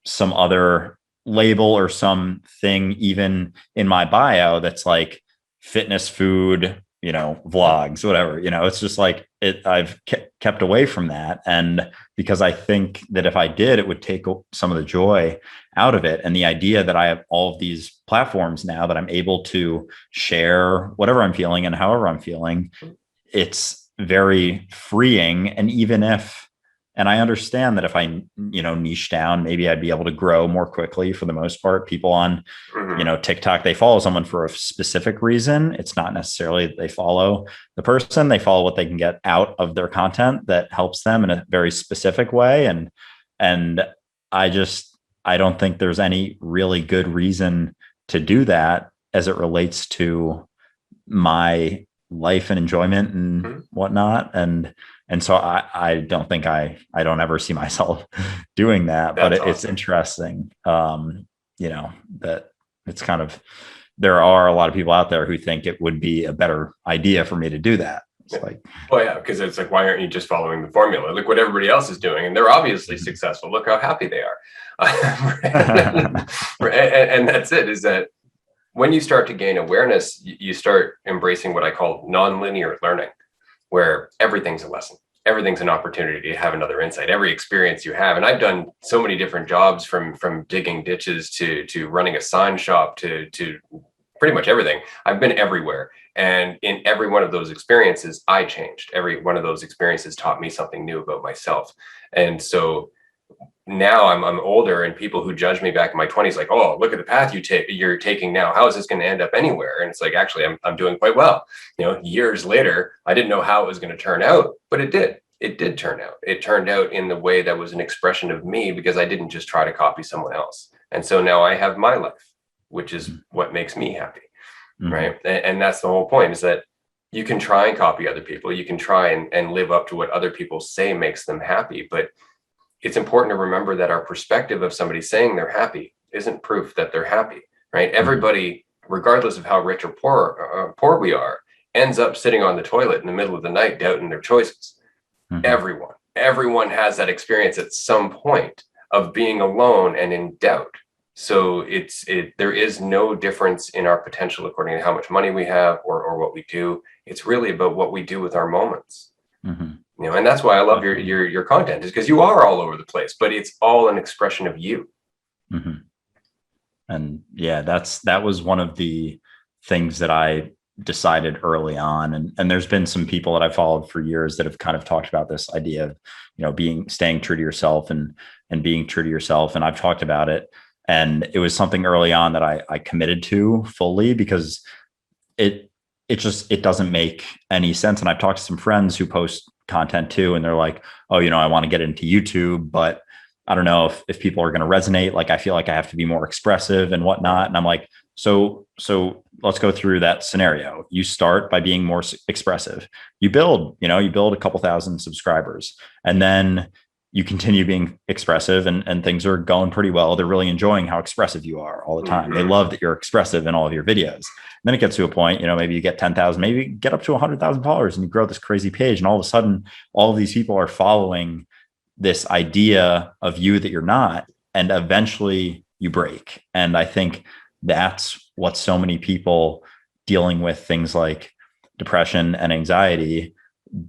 some other label or something even in my bio that's like fitness, food, vlogs, whatever. It's just like I've kept away from that. And because I think that if I did, it would take some of the joy out of it. And the idea that I have all of these platforms now that I'm able to share whatever I'm feeling and however I'm feeling, it's very freeing. And I understand that if I, niche down, maybe I'd be able to grow more quickly. For the most part, people on, Mm-hmm. TikTok, they follow someone for a specific reason. It's not necessarily that they follow the person. They follow what they can get out of their content that helps them in a very specific way. And I don't think there's any really good reason to do that as it relates to my life and enjoyment and Mm-hmm. whatnot. And so I don't think I don't ever see myself doing that, but That's it's awesome. interesting, that it's kind of, there are a lot of people out there who think it would be a better idea for me to do that. It's Yeah. like, Well, yeah, because it's like, why aren't you just following the formula? Look what everybody else is doing, and they're obviously successful. Look how happy they are. And that's it, is that when you start to gain awareness, you start embracing what I call nonlinear learning, where everything's a lesson. Everything's an opportunity to have another insight. Every experience you have, and I've done so many different jobs, from digging ditches to running a sign shop to pretty much everything. I've been everywhere. And in every one of those experiences, I changed. Every one of those experiences taught me something new about myself. And so now I'm older, and people who judged me back in my 20s, like, oh, look at the path you're taking now. How is this going to end up anywhere? And it's like, actually, I'm doing quite well. Years later, I didn't know how it was going to turn out, but it did. It did turn out. It turned out in the way that was an expression of me, because I didn't just try to copy someone else. And so now I have my life, which is what makes me happy. mm-hmm. Right. And that's the whole point, is that you can try and copy other people. You can try and live up to what other people say makes them happy. But it's important to remember that our perspective of somebody saying they're happy isn't proof that they're happy. Right. Mm-hmm. Everybody, regardless of how rich or poor we are, ends up sitting on the toilet in the middle of the night doubting their choices. Mm-hmm. Everyone has that experience at some point of being alone and in doubt. So there is no difference in our potential according to how much money we have or what we do. It's really about what we do with our moments. You know, and that's why I love your content, is because you are all over the place, but it's all an expression of you. And yeah, that was one of the things that I decided early on. And there's been some people that I followed for years that have kind of talked about this idea of, you know, staying true to yourself and being true to yourself. And I've talked about it. And it was something early on that I committed to fully, because it doesn't make any sense. And I've talked to some friends who post content too, and they're like, oh, you know, I want to get into YouTube, but I don't know if people are going to resonate. Like, I feel like I have to be more expressive and whatnot. And I'm like, so let's go through that scenario. You start by being more expressive. You build a couple thousand subscribers, and then you continue being expressive, and things are going pretty well. They're really enjoying how expressive you are all the time. They love that you're expressive in all of your videos. And then it gets to a point, you know, maybe you get 10,000, maybe you get up to 100,000 followers, and you grow this crazy page. And all of a sudden, all of these people are following this idea of you that you're not, and eventually you break. And I think that's what so many people dealing with things like depression and anxiety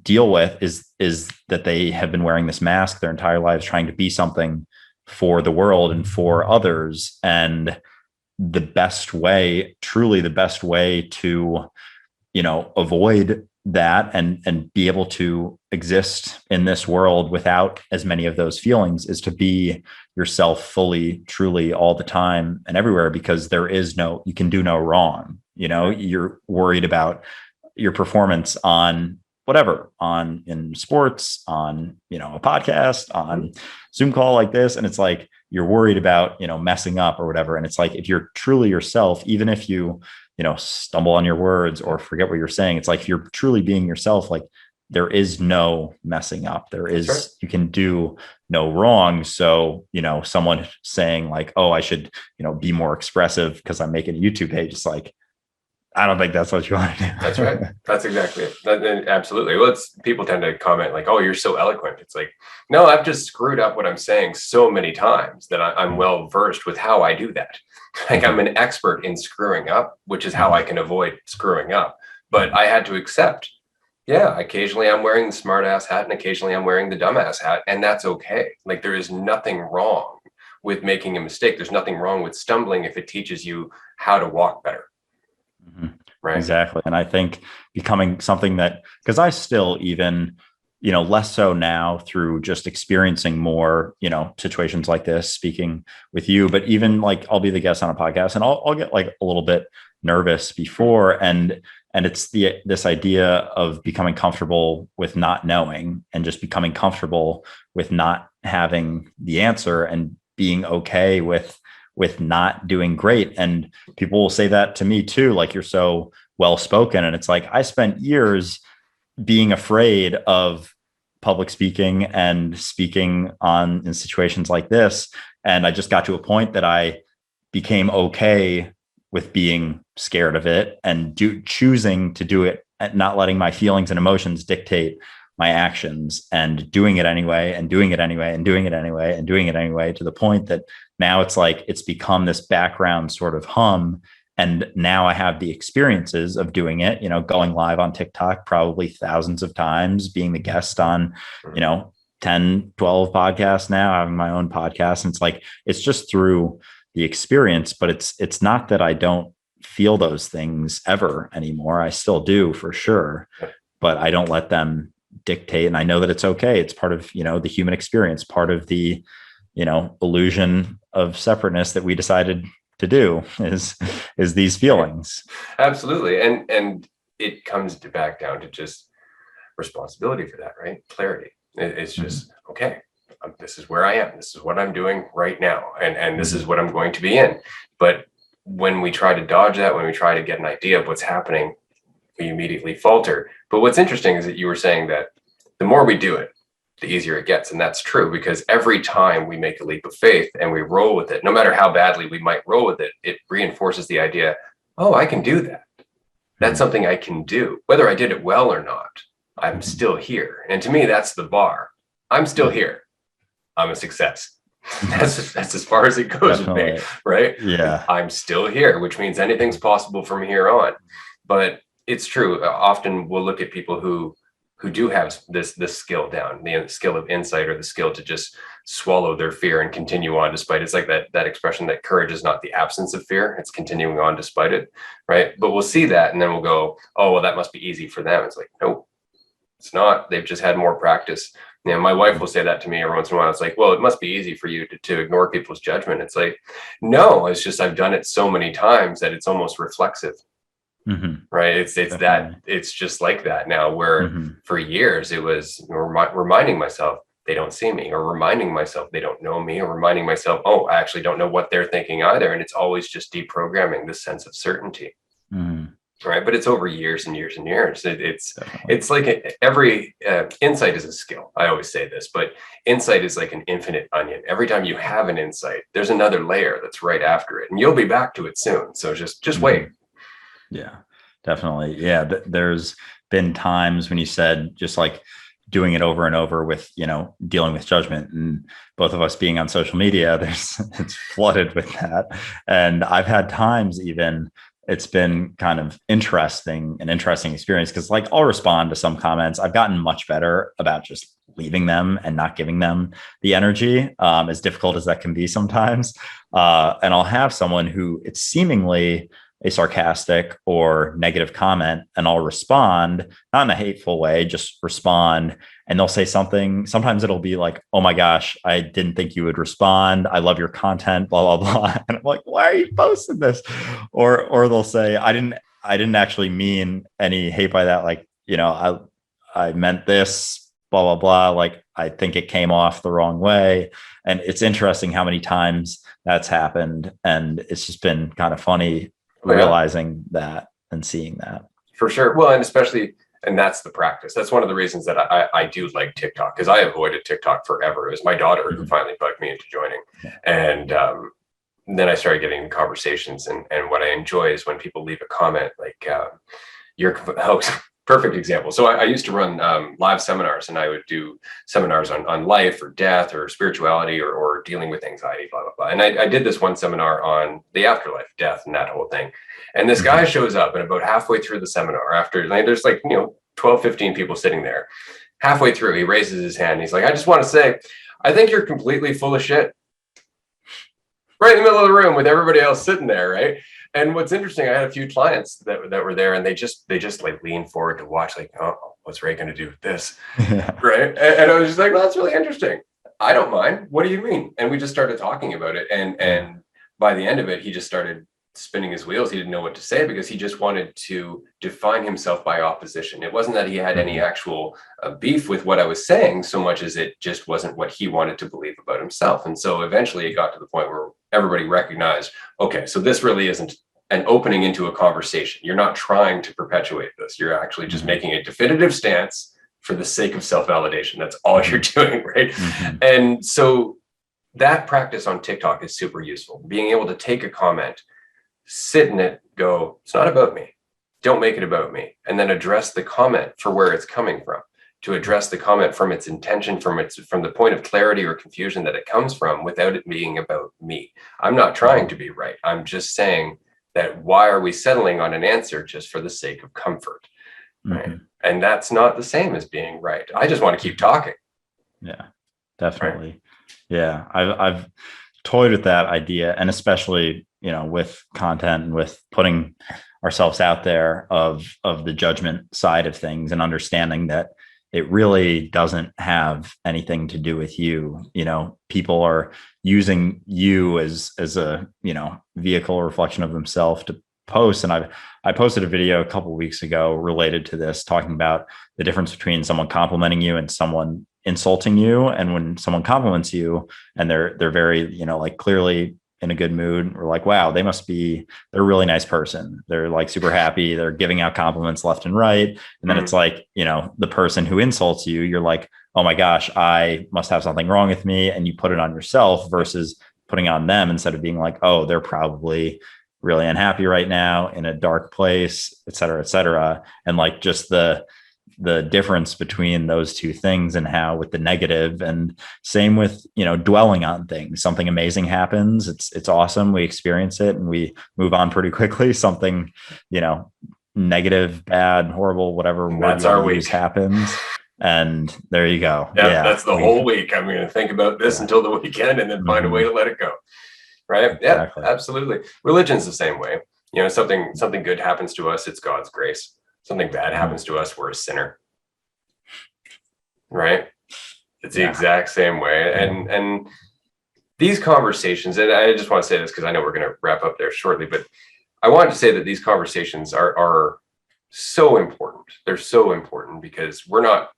deal with, is that they have been wearing this mask their entire lives, trying to be something for the world and for others. And truly the best way to, you know, avoid that and be able to exist in this world without as many of those feelings, is to be yourself fully, truly, all the time and everywhere, because you can do no wrong. You know, you're worried about your performance on whatever, in sports, on, you know, a podcast, on Zoom call like this. And it's like, you're worried about, you know, messing up or whatever. And it's like, if you're truly yourself, even if you know, stumble on your words or forget what you're saying, it's like, if you're truly being yourself, like, there is no messing up. You can do no wrong. So, you know, someone saying like, oh, I should, you know, be more expressive because I'm making a YouTube page. It's like, I don't think that's what you want to do. That's right. That's exactly it. Absolutely. Well, people tend to comment like, oh, you're so eloquent. It's like, no, I've just screwed up what I'm saying so many times that I'm well versed with how I do that. Like, I'm an expert in screwing up, which is how I can avoid screwing up. But I had to accept, yeah, occasionally I'm wearing the smart ass hat and occasionally I'm wearing the dumbass hat. And that's okay. Like, there is nothing wrong with making a mistake. There's nothing wrong with stumbling if it teaches you how to walk better. Right. Exactly. And I think becoming something that, because I still, even, you know, less so now through just experiencing more, you know, situations like this, speaking with you, but even like, I'll be the guest on a podcast and I'll get like a little bit nervous before. And it's this idea of becoming comfortable with not knowing, and just becoming comfortable with not having the answer, and being okay with not doing great. And people will say that to me too, like, you're so well spoken. And it's like, I spent years being afraid of public speaking and speaking in situations like this. And I just got to a point that I became okay with being scared of it, and choosing to do it, and not letting my feelings and emotions dictate my actions, and doing it anyway, and doing it anyway, and doing it anyway, and doing it anyway, to the point that now it's like, it's become this background sort of hum. And now I have the experiences of doing it, you know, going live on TikTok probably thousands of times, being the guest on, you know, 10, 12 podcasts now, having my own podcast. And it's like, it's just through the experience, but it's not that I don't feel those things ever anymore. I still do, for sure, but I don't let them dictate. And I know that it's okay. It's part of, you know, the human experience, part of the, you know, illusion of separateness that we decided to do is these feelings. Absolutely. And it comes back down to just responsibility for that, right? Clarity. It's just, okay, this is where I am. This is what I'm doing right now. And this is what I'm going to be in. But when we try to dodge that, when we try to get an idea of what's happening, we immediately falter. But what's interesting is that you were saying that the more we do it, the easier it gets. And that's true, because every time we make a leap of faith and we roll with it, no matter how badly we might roll with it, it reinforces the idea, oh, I can do that. That's something I can do. Whether I did it well or not, I'm still here. And to me, that's the bar. I'm still here. I'm a success. That's as far as it goes with me, Definitely. right? Like, Yeah. I'm still here, which means anything's possible from here on. But it's true. Often we'll look at people who do have this skill down, the skill of insight, or the skill to just swallow their fear and continue on despite. It's like that expression that courage is not the absence of fear, it's continuing on despite it, right? But we'll see that and then we'll go, oh well, that must be easy for them. It's like, no, it's not. They've just had more practice. You know, my wife will say that to me every once in a while. It's like, well, it must be easy for you to ignore people's judgment. It's like, no, it's just I've done it so many times that it's almost reflexive, Mm-hmm. right? It's just like that now, where Mm-hmm. for years it was reminding myself they don't see me, or reminding myself they don't know me, or reminding myself, oh, I actually don't know what they're thinking either. And it's always just deprogramming this sense of certainty. Mm-hmm. Right, but it's over years and years and years. It's Definitely. it's like every insight is a skill. I always say this, but insight is like an infinite onion. Every time you have an insight, there's another layer that's right after it, and you'll be back to it soon. So just wait. Yeah, definitely. Yeah. There's been times when you said just like doing it over and over with, dealing with judgment, and both of us being on social media, it's flooded with that. And I've had times even it's been kind of an interesting experience because like I'll respond to some comments. I've gotten much better about just leaving them and not giving them the energy, as difficult as that can be sometimes. And I'll have someone who it's seemingly a sarcastic or negative comment, and I'll respond, not in a hateful way, just respond. And they'll say something. Sometimes it'll be like, oh my gosh, I didn't think you would respond. I love your content, blah, blah, blah. And I'm like, why are you posting this? Or they'll say, I didn't actually mean any hate by that. Like, I meant this, blah, blah, blah. Like, I think it came off the wrong way. And it's interesting how many times that's happened. And it's just been kind of funny Oh, yeah, realizing that and seeing that. for sure. Well, and especially, and that's the practice. That's one of the reasons that I do like TikTok, because I avoided TikTok forever. It was my daughter who Mhm. finally bugged me into joining, Yeah. and then I started getting conversations. And what I enjoy is when people leave a comment like, "Your host." Perfect example. So I used to run live seminars, and I would do seminars on life or death or spirituality, or dealing with anxiety, blah, blah, blah. And I did this one seminar on the afterlife, death, and that whole thing. And this guy Mhm. shows up, and about halfway through the seminar, after like, there's like, 12, 15 people sitting there. Halfway through, he raises his hand. And he's like, I just want to say, I think you're completely full of shit. Right in the middle of the room with everybody else sitting there, right? And what's interesting, I had a few clients that were there, and they just like lean forward to watch, like, oh, what's Ray going to do with this, Yeah. right? And I was just like, well, that's really interesting. I don't mind. What do you mean? And we just started talking about it, Yeah. and by the end of it, he just started spinning his wheels. He didn't know what to say because he just wanted to define himself by opposition. It wasn't that he had any Mhm. actual beef with what I was saying, so much as it just wasn't what he wanted to believe about himself. And so eventually it got to the point where everybody recognized, okay, so this really isn't an opening into a conversation. You're not trying to perpetuate this. You're actually just Mhm. making a definitive stance for the sake of self-validation. That's all you're Mhm. doing, right? Mhm. And so that practice on TikTok is super useful. Being able to take a comment, sit in it, go, it's not about me. Don't make it about me. And then address the comment for where it's coming from. To address the comment from its intention, from the point of clarity or confusion that it comes from, without it being about me. I'm not trying to Mhm. be right. I'm just saying that why are we settling on an answer just for the sake of comfort? Right. Mhm. And that's not the same as being right. I just want to keep Mhm. talking. Yeah, Right. definitely. Yeah, I've toyed with that idea, and especially with content and with putting ourselves out there of the judgment side of things, and understanding that it really doesn't have anything to do with you. People are using you as a vehicle or reflection of themselves to post. And I posted a video a couple of weeks ago related to this, talking about the difference between someone complimenting you and someone insulting you. And when someone compliments you and they're very, like clearly in a good mood, we're like, wow, they're a really nice person. They're like super happy. They're giving out compliments left and right. And then it's Mm. like, the person who insults you, you're like, oh my gosh, I must have something wrong with me. And you put it on yourself versus putting on them, instead of being like, oh, they're probably really unhappy right now in a dark place, et cetera, et cetera. And like just the difference between those two things, and how with the negative, and same with, dwelling on things. Something amazing happens. It's awesome. We experience it and we move on pretty quickly. Something, negative, bad, horrible, whatever And word that's you want our to week. use happens. And there you go. Yeah, that's the whole week. I'm going to think about this until the weekend and then find a way to let it go. Right? Exactly. Yeah, absolutely. Religion's the same way. Something good happens to us, it's God's grace. Something bad happens to us, we're a sinner. Right? It's the exact same way. And these conversations, and I just want to say this because I know we're going to wrap up there shortly, but I wanted to say that these conversations are so important. They're so important because we're not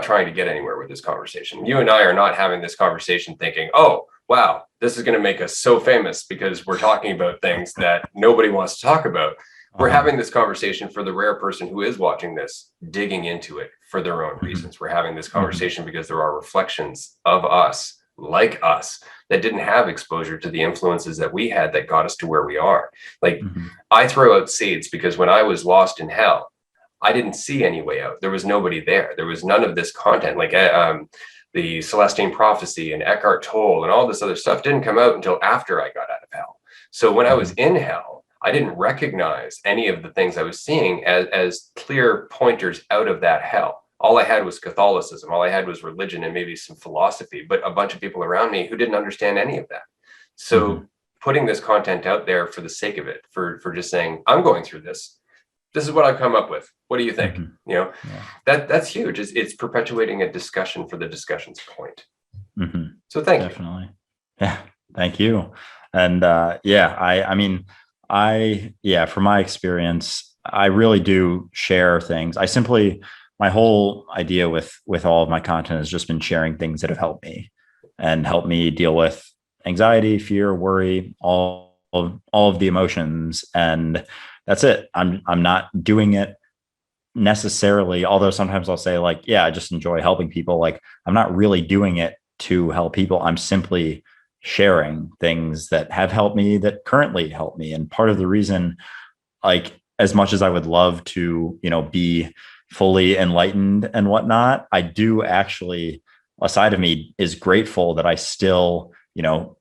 trying to get anywhere with this conversation. You and I are not having this conversation thinking, oh, wow, this is going to make us so famous because we're talking about things that nobody wants to talk about. We're having this conversation for the rare person who is watching this, digging into it for their own reasons. We're having this conversation because there are reflections of us, like us, that didn't have exposure to the influences that we had that got us to where we are. Like, I throw out seeds because when I was lost in hell, I didn't see any way out. There was nobody there. There was none of this content. Like the Celestine Prophecy and Eckhart Tolle and all this other stuff didn't come out until after I got out of hell. So when I was in hell, I didn't recognize any of the things I was seeing as clear pointers out of that hell. All I had was Catholicism. All I had was religion and maybe some philosophy, but a bunch of people around me who didn't understand any of that. So putting this content out there for the sake of it, for just saying, I'm going through this. This is what I've come up with. What do you think? That's huge. It's perpetuating a discussion for the discussion's point. So thank you. Definitely. Yeah. Thank you. And from my experience, I really do share things. My whole idea with all of my content has just been sharing things that have helped me and helped me deal with anxiety, fear, worry, all of the emotions. And that's it. I'm not doing it necessarily, although sometimes I'll say like, yeah, I just enjoy helping people. Like, I'm not really doing it to help people. I'm simply sharing things that have helped me, that currently help me. And part of the reason, like, as much as I would love to, be fully enlightened and whatnot, I do actually, a side of me is grateful that I still,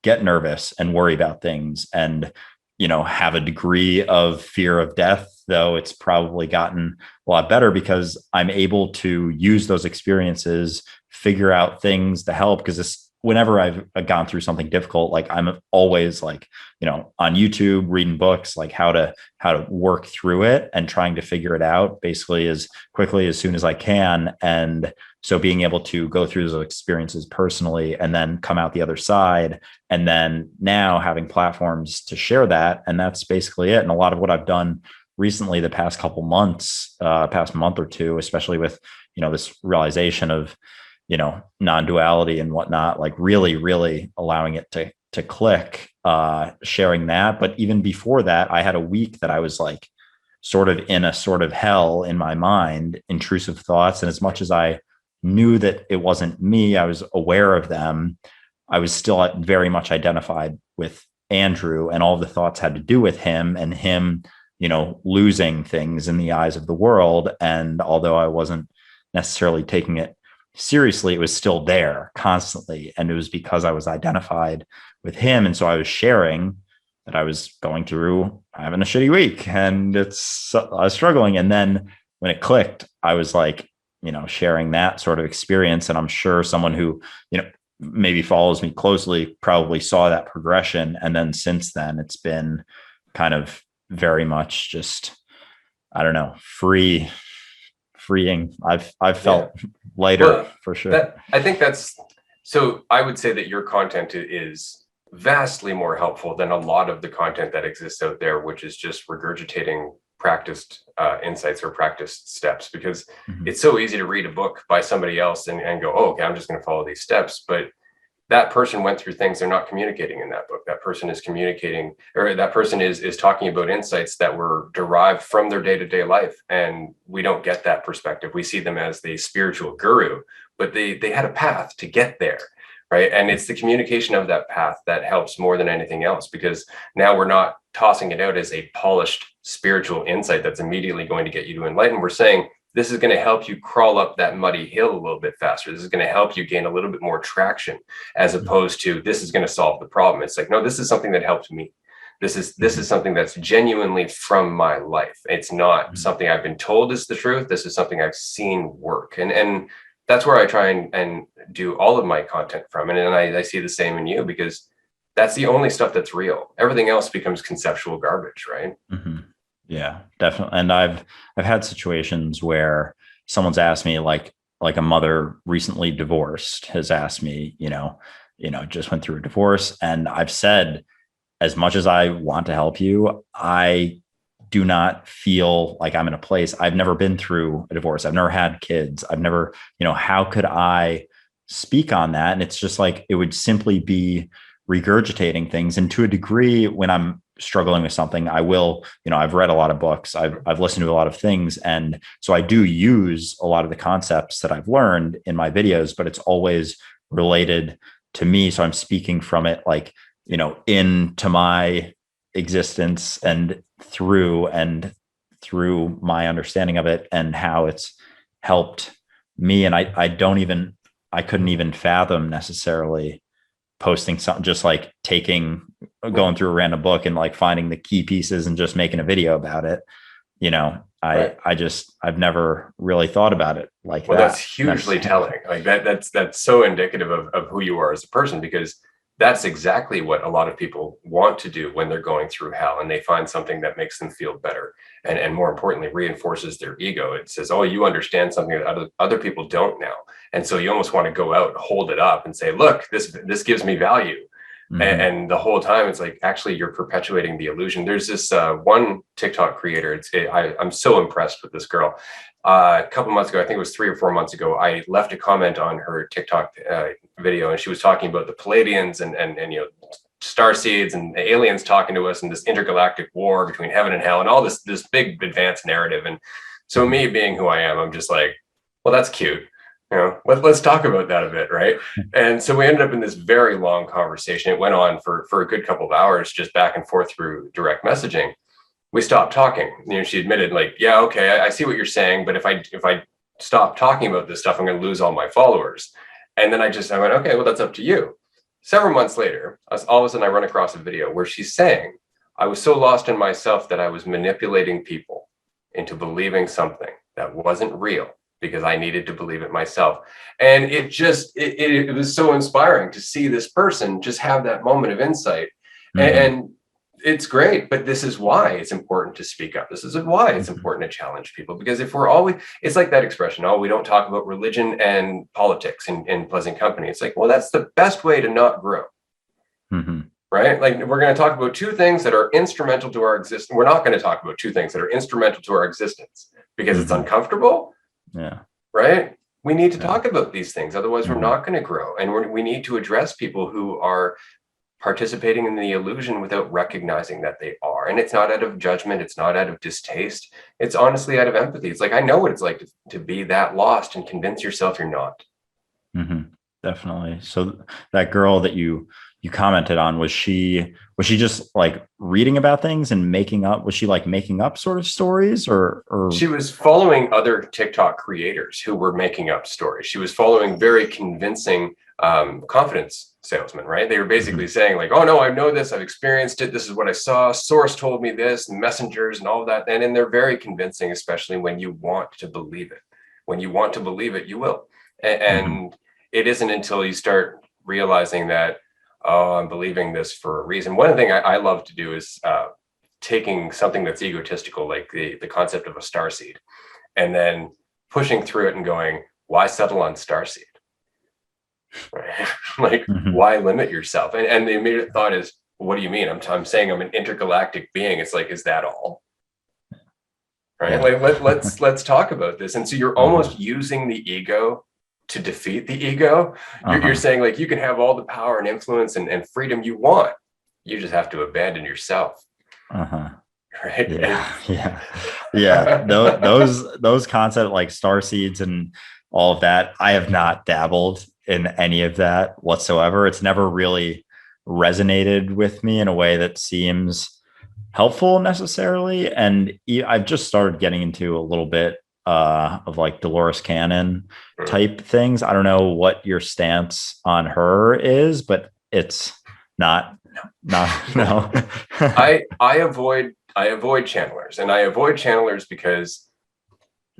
get nervous and worry about things and, have a degree of fear of death, though it's probably gotten a lot better because I'm able to use those experiences, figure out things to help. Because whenever I've gone through something difficult, like, I'm always like, on YouTube, reading books, like how to work through it and trying to figure it out basically as quickly as soon as I can. And so being able to go through those experiences personally and then come out the other side, and then now having platforms to share that. And that's basically it. And a lot of what I've done recently, the past couple months, past month or two, especially with, this realization of, non-duality and whatnot, like really allowing it to click, sharing that. But even before that, I had a week that I was like sort of in a sort of hell in my mind, intrusive thoughts. And as much as I knew that it wasn't me, I was aware of them, I was still very much identified with Andrew, and all of the thoughts had to do with him and him, losing things in the eyes of the world. And although I wasn't necessarily taking it seriously, it was still there constantly. And it was because I was identified with him. And so I was sharing that I was going through having a shitty week and I was struggling. And then when it clicked, I was like, sharing that sort of experience. And I'm sure someone who, maybe follows me closely probably saw that progression. And then since then, it's been kind of very much just, I don't know, freeing. I've felt lighter for sure. I think so I would say that your content is vastly more helpful than a lot of the content that exists out there, which is just regurgitating practiced insights or practiced steps, because it's so easy to read a book by somebody else and go, oh, okay, I'm just going to follow these steps. But that person went through things they're not communicating in that book. That person is communicating, or that person is talking about insights that were derived from their day-to-day life. And we don't get that perspective. We see them as the spiritual guru, but they had a path to get there. Right. And it's the communication of that path that helps more than anything else, because now we're not tossing it out as a polished spiritual insight that's immediately going to get you to enlighten. We're saying, This is going to help you crawl up that muddy hill a little bit faster. This is going to help you gain a little bit more traction, as opposed to this is going to solve the problem. It's like, no, this is something that helped me. This is something that's genuinely from my life. It's not something I've been told is the truth. This is something I've seen work. And that's where I try and do all of my content from. And I see the same in you, because that's the only stuff that's real. Everything else becomes conceptual garbage, right? Mm-hmm. Yeah, definitely. And I've had situations where someone's asked me, like a mother recently divorced has asked me, just went through a divorce. And I've said, as much as I want to help you, I do not feel like I'm in a place. I've never been through a divorce. I've never had kids. I've never, how could I speak on that? And it's just like, it would simply be regurgitating things. And to a degree, when I'm struggling with something, I will, I've read a lot of books, I've listened to a lot of things. And so I do use a lot of the concepts that I've learned in my videos, but it's always related to me. So I'm speaking from it, like, into my existence and through my understanding of it and how it's helped me. And I couldn't even fathom necessarily posting something, just like going through a random book and like finding the key pieces and just making a video about it. I've never really thought about it like that. That's hugely telling. Like that's so indicative of who you are as a person, because that's exactly what a lot of people want to do when they're going through hell, and they find something that makes them feel better. And more importantly, reinforces their ego. It says, oh, you understand something that other people don't now. And so you almost want to go out, hold it up and say, look, this gives me value. Mm-hmm. And the whole time it's like, actually, you're perpetuating the illusion. There's this one TikTok creator. I'm so impressed with this girl. A couple months ago, I think it was 3 or 4 months ago, I left a comment on her TikTok video, and she was talking about the Palladians and star seeds and aliens talking to us, and this intergalactic war between heaven and hell, and all this big advanced narrative. And so me being who I am, I'm just like, well, that's cute. Let's talk about that a bit, right? And so we ended up in this very long conversation. It went on for a good couple of hours, just back and forth through direct messaging. We stopped talking. She admitted, like, yeah, okay, I see what you're saying, but if I stop talking about this stuff, I'm going to lose all my followers. And then I went, okay, well, that's up to you. Several months later, all of a sudden I run across a video where she's saying, I was so lost in myself that I was manipulating people into believing something that wasn't real, because I needed to believe it myself. And it was so inspiring to see this person just have that moment of insight. Mm-hmm. And it's great, but this is why it's important to speak up. This is why it's important to challenge people, because if we're always, it's like that expression, oh, we don't talk about religion and politics in pleasant company. It's like, well, that's the best way to not grow. Mm-hmm. Right? Like, we're going to talk about two things that are instrumental to our existence. We're not going to talk about two things that are instrumental to our existence because it's uncomfortable. Yeah. Right? We need to talk about these things. Otherwise, we're not going to grow. And we need to address people who are participating in the illusion without recognizing that they are. And it's not out of judgment. It's not out of distaste. It's honestly out of empathy. It's like, I know what it's like to be that lost and convince yourself you're not. Mm-hmm. Definitely. So that girl that you commented on, was she just like reading about things and making up sort of stories, or she was following other TikTok creators who were making up stories? She was following very convincing confidence salesmen, right? They were basically saying like, oh no, I know this, I've experienced it, this is what I saw, source told me this, and messengers and all of that. And they're very convincing, especially when you want to believe it. When you want to believe it, you will. And it isn't until you start realizing that, oh, I'm believing this for a reason. One thing I love to do is taking something that's egotistical, like the concept of a starseed, and then pushing through it and going, why settle on starseed? Right? Like, why limit yourself? And the immediate thought is, what do you mean? I'm saying I'm an intergalactic being. It's like, is that all? Right? Yeah. Like, let's talk about this. And so you're almost using the ego to defeat the ego. You're saying like, you can have all the power and influence and freedom you want. You just have to abandon yourself. Right? Yeah. Those concepts like star seeds and all of that, I have not dabbled in any of that whatsoever. It's never really resonated with me in a way that seems helpful necessarily. And I've just started getting into a little bit of like Dolores Cannon type things. I don't know what your stance on her is, but it's not no. I avoid channelers, and I avoid channelers because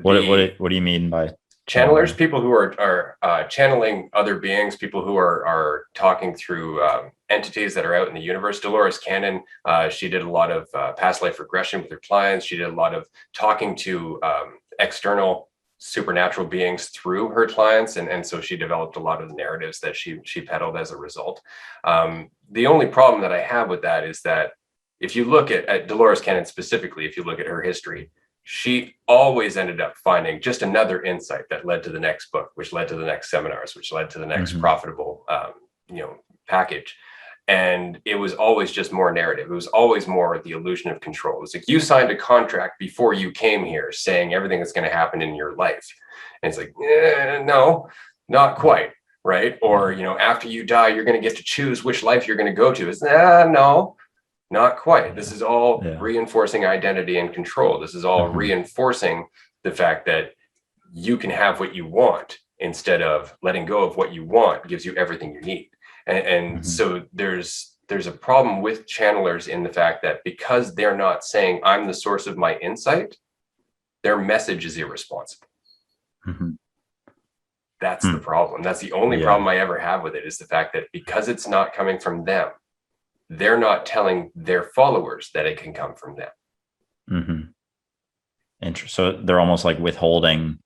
What do you mean by channelers? People who are channeling other beings, people who are talking through entities that are out in the universe. Dolores Cannon, she did a lot of past life regression with her clients. She did a lot of talking to external supernatural beings through her clients, and so she developed a lot of the narratives that she peddled as a result. The only problem that I have with that is that if you look at Dolores Cannon specifically, if you look at her history, she always ended up finding just another insight that led to the next book, which led to the next seminars, which led to the next profitable package. And it was always just more narrative. It was always more the illusion of control. It's like, you signed a contract before you came here saying everything that's going to happen in your life. And it's like, no, not quite. Right. Or, after you die, you're going to get to choose which life you're going to go to. It's no, not quite. This is all reinforcing identity and control. This is all reinforcing the fact that you can have what you want, instead of letting go of what you want gives you everything you need. And so there's a problem with channelers in the fact that because they're not saying I'm the source of my insight, their message is irresponsible. That's the problem. That's the only problem I ever have with it, is the fact that because it's not coming from them, they're not telling their followers that it can come from them. Interesting. So they're almost like withholding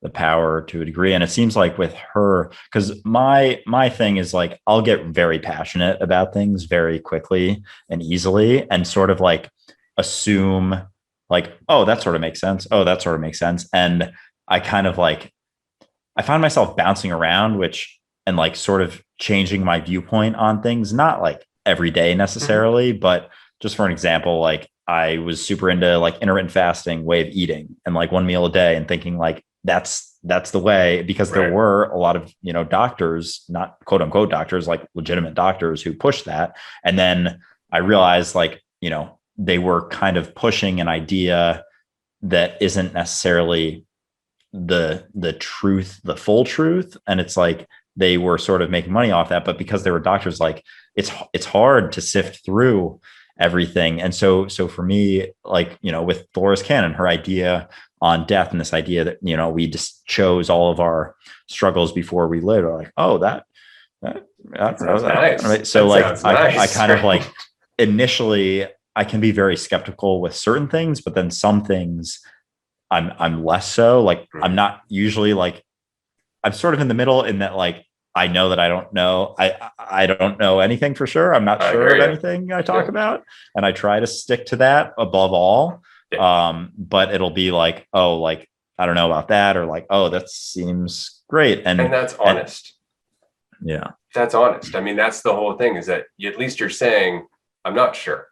the power to a degree. And it seems like with her, because my thing is like, I'll get very passionate about things very quickly and easily, and sort of like assume like, oh, that sort of makes sense. Oh, that sort of makes sense. And I kind of like, I find myself bouncing around, and like sort of changing my viewpoint on things, not like every day necessarily, but just for an example, like I was super into like intermittent fasting way of eating, and like one meal a day, and thinking like that's the way, because there were a lot of, doctors, not quote unquote doctors, like legitimate doctors, who pushed that. And then I realized like, they were kind of pushing an idea that isn't necessarily the truth, the full truth. And it's like, they were sort of making money off that, but because they were doctors, like it's hard to sift through everything. And so for me, like, with Dolores Cannon, her idea on death, and this idea that, we just chose all of our struggles before we lived, or like, oh, that nice. Right? So like, nice. I kind of like, initially I can be very skeptical with certain things, but then some things I'm less so. Like, I'm not usually like, I'm sort of in the middle, in that like, I know that I don't know. I don't know anything for sure. I'm not sure of anything I talk about. And I try to stick to that above all. But it'll be like, oh, like, I don't know about that, or like, oh, that seems great. And that's honest. That's honest. I mean, that's the whole thing, is that at least you're saying, I'm not sure.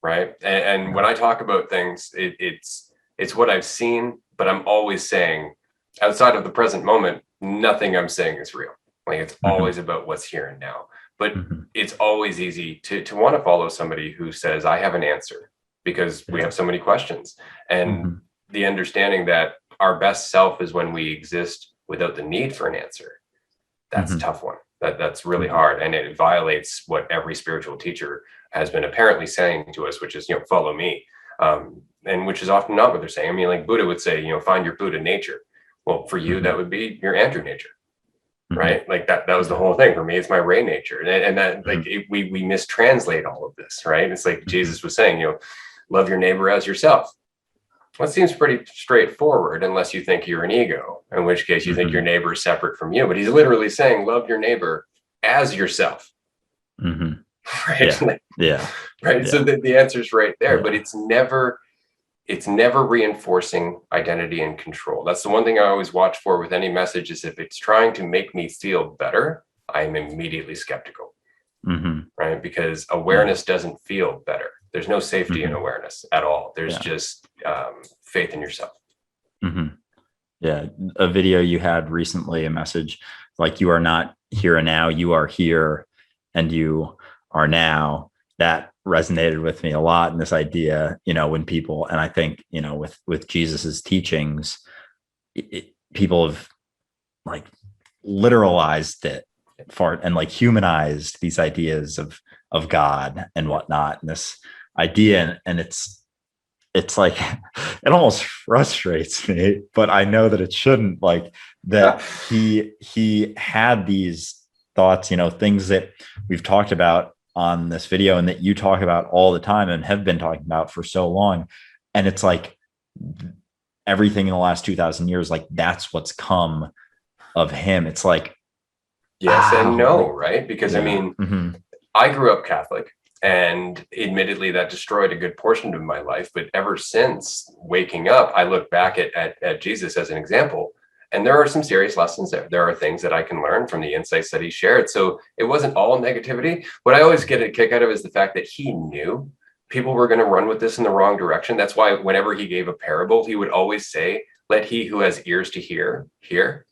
Right. And when I talk about things, it's what I've seen, but I'm always saying, outside of the present moment, nothing I'm saying is real. Like, it's always about what's here and now. But it's always easy to want to follow somebody who says, I have an answer, because we have so many questions. And the understanding that our best self is when we exist without the need for an answer. That's a tough one. That's really hard. And it violates what every spiritual teacher has been apparently saying to us, which is, follow me. And which is often not what they're saying. I mean, like Buddha would say, find your Buddha nature. Well, for you, that would be your Andrew nature, right? Like that was the whole thing. For me, it's my Ray nature. And that like we mistranslate all of this, right? It's like Jesus was saying, love your neighbor as yourself. Well, it seems pretty straightforward, unless you think you're an ego, in which case you think your neighbor is separate from you. But he's literally saying, love your neighbor as yourself. Right? Right. So the answer is right there, but it's never reinforcing identity and control. That's the one thing I always watch for with any message, is if it's trying to make me feel better, I'm immediately skeptical. Right? Because awareness doesn't feel better. There's no safety in awareness at all. There's just faith in yourself. Yeah. A video you had recently, a message like, you are not here and now, you are here and you are now. that resonated with me a lot. And this idea, when people, and I think, with Jesus's teachings, people have like literalized it for, and like humanized these ideas of God and whatnot. And this idea, and it's like, it almost frustrates me, but I know that it shouldn't, like that he had these thoughts, things that we've talked about on this video and that you talk about all the time and have been talking about for so long. And it's like everything in the last 2,000 years, like that's what's come of him. It's like, yes and no, right? Because I mean, I grew up Catholic, and admittedly that destroyed a good portion of my life. But ever since waking up, I look back at Jesus as an example. And there are some serious lessons there. There are things that I can learn from the insights that he shared. So it wasn't all negativity. What I always get a kick out of is the fact that he knew people were going to run with this in the wrong direction. That's why whenever he gave a parable, he would always say, let he who has ears to hear, hear.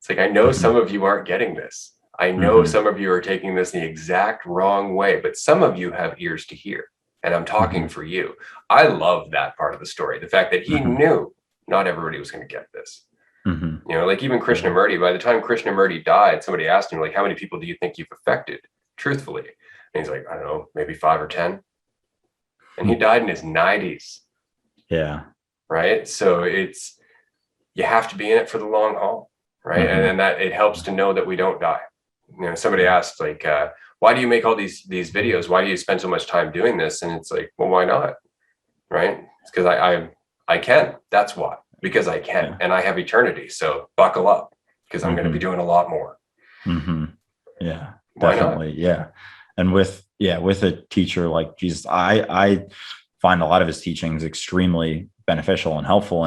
It's like, I know some of you aren't getting this. I know some of you are taking this the exact wrong way, but some of you have ears to hear. And I'm talking for you. I love that part of the story. The fact that he knew not everybody was going to get this. Like even Krishnamurti, by the time Krishnamurti died, somebody asked him, like, how many people do you think you've affected truthfully? And he's like, I don't know, maybe 5 or 10. And he died in his 90s. Yeah. Right. So you have to be in it for the long haul. Right. And that it helps to know that we don't die. Somebody asked, like, why do you make all these videos? Why do you spend so much time doing this? And it's like, well, why not? Right. It's because I can. That's why. Because I can, and I have eternity. So buckle up, because I'm going to be doing a lot more. Yeah, definitely. Yeah. And with a teacher like Jesus, I find a lot of his teachings extremely beneficial and helpful.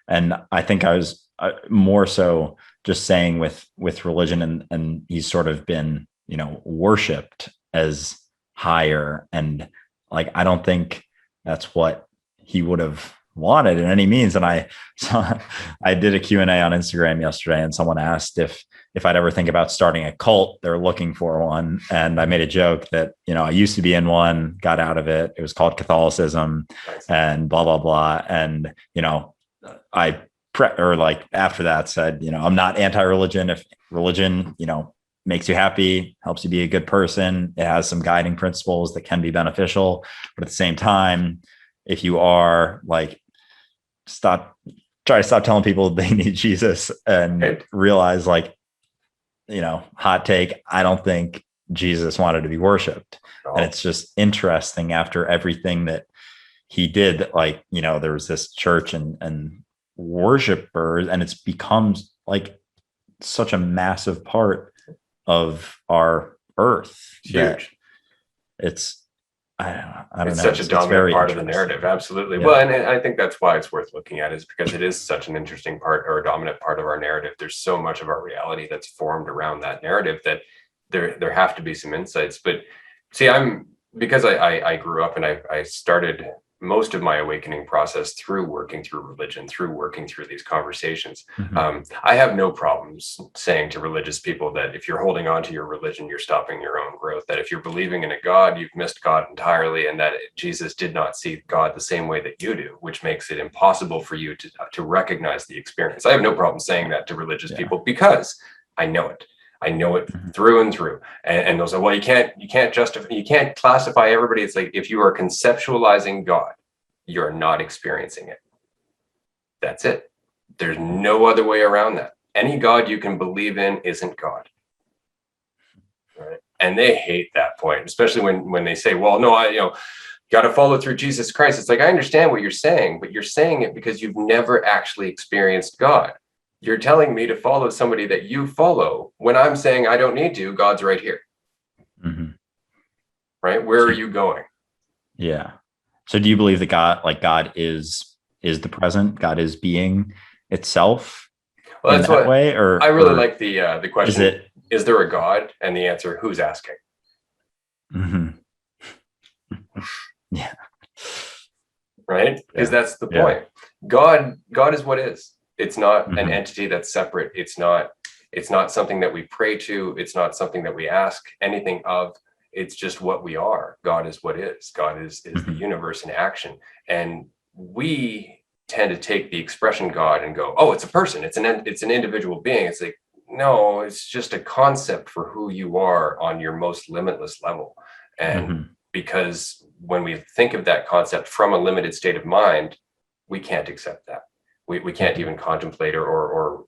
And I think I was more so just saying with religion, and he's sort of been, worshipped as higher. And like, I don't think that's what he would have wanted in any means. And I did a Q&A on Instagram yesterday, and someone asked if I'd ever think about starting a cult. They're looking for one. And I made a joke that, I used to be in one, got out of it. It was called Catholicism and blah, blah, blah. And, after that said, I'm not anti-religion. If religion, makes you happy, helps you be a good person, it has some guiding principles that can be beneficial. But at the same time, if you are like, try to stop telling people they need Jesus, and realize, like, hot take, I don't think Jesus wanted to be worshiped. And it's just interesting, after everything that he did, like, there was this church and worshipers, and it's become like such a massive part of our earth. Huge. It's, I don't know. It's such a dominant part of the narrative. Absolutely. Yeah. Well, and I think that's why it's worth looking at, is because it is such an interesting part, or a dominant part of our narrative. There's so much of our reality that's formed around that narrative that there have to be some insights. But see, because I grew up, and I started most of my awakening process through working through religion, through working through these conversations. I have no problems saying to religious people that if you're holding on to your religion, you're stopping your own growth. That if you're believing in a God, you've missed God entirely, and that Jesus did not see God the same way that you do, which makes it impossible for you to recognize the experience. I have no problem saying that to religious people, because I know it. I know it through and through. And they'll say, well, you can't classify everybody. It's like, if you are conceptualizing God, you're not experiencing it. That's it. There's no other way around that. Any God you can believe in isn't God. Right? And they hate that point, especially when they say, well, no, got to follow through Jesus Christ. It's like, I understand what you're saying, but you're saying it because you've never actually experienced God. You're telling me to follow somebody that you follow, when I'm saying I don't need to. God's right here. Right? Where are you going? Yeah. So do you believe that God is the present? God is being itself? Well, that's that way, or I really like the question. Is there a God? And the answer, who's asking? Yeah. Right? Because that's the point. God is what is. It's not an entity that's separate. It's not something that we pray to. It's not something that we ask anything of. It's just what we are. God is what is. God is the universe in action. And we tend to take the expression God and go, oh, it's a person. It's an individual being. It's like, no, it's just a concept for who you are on your most limitless level. And because when we think of that concept from a limited state of mind, we can't accept that. We can't even contemplate or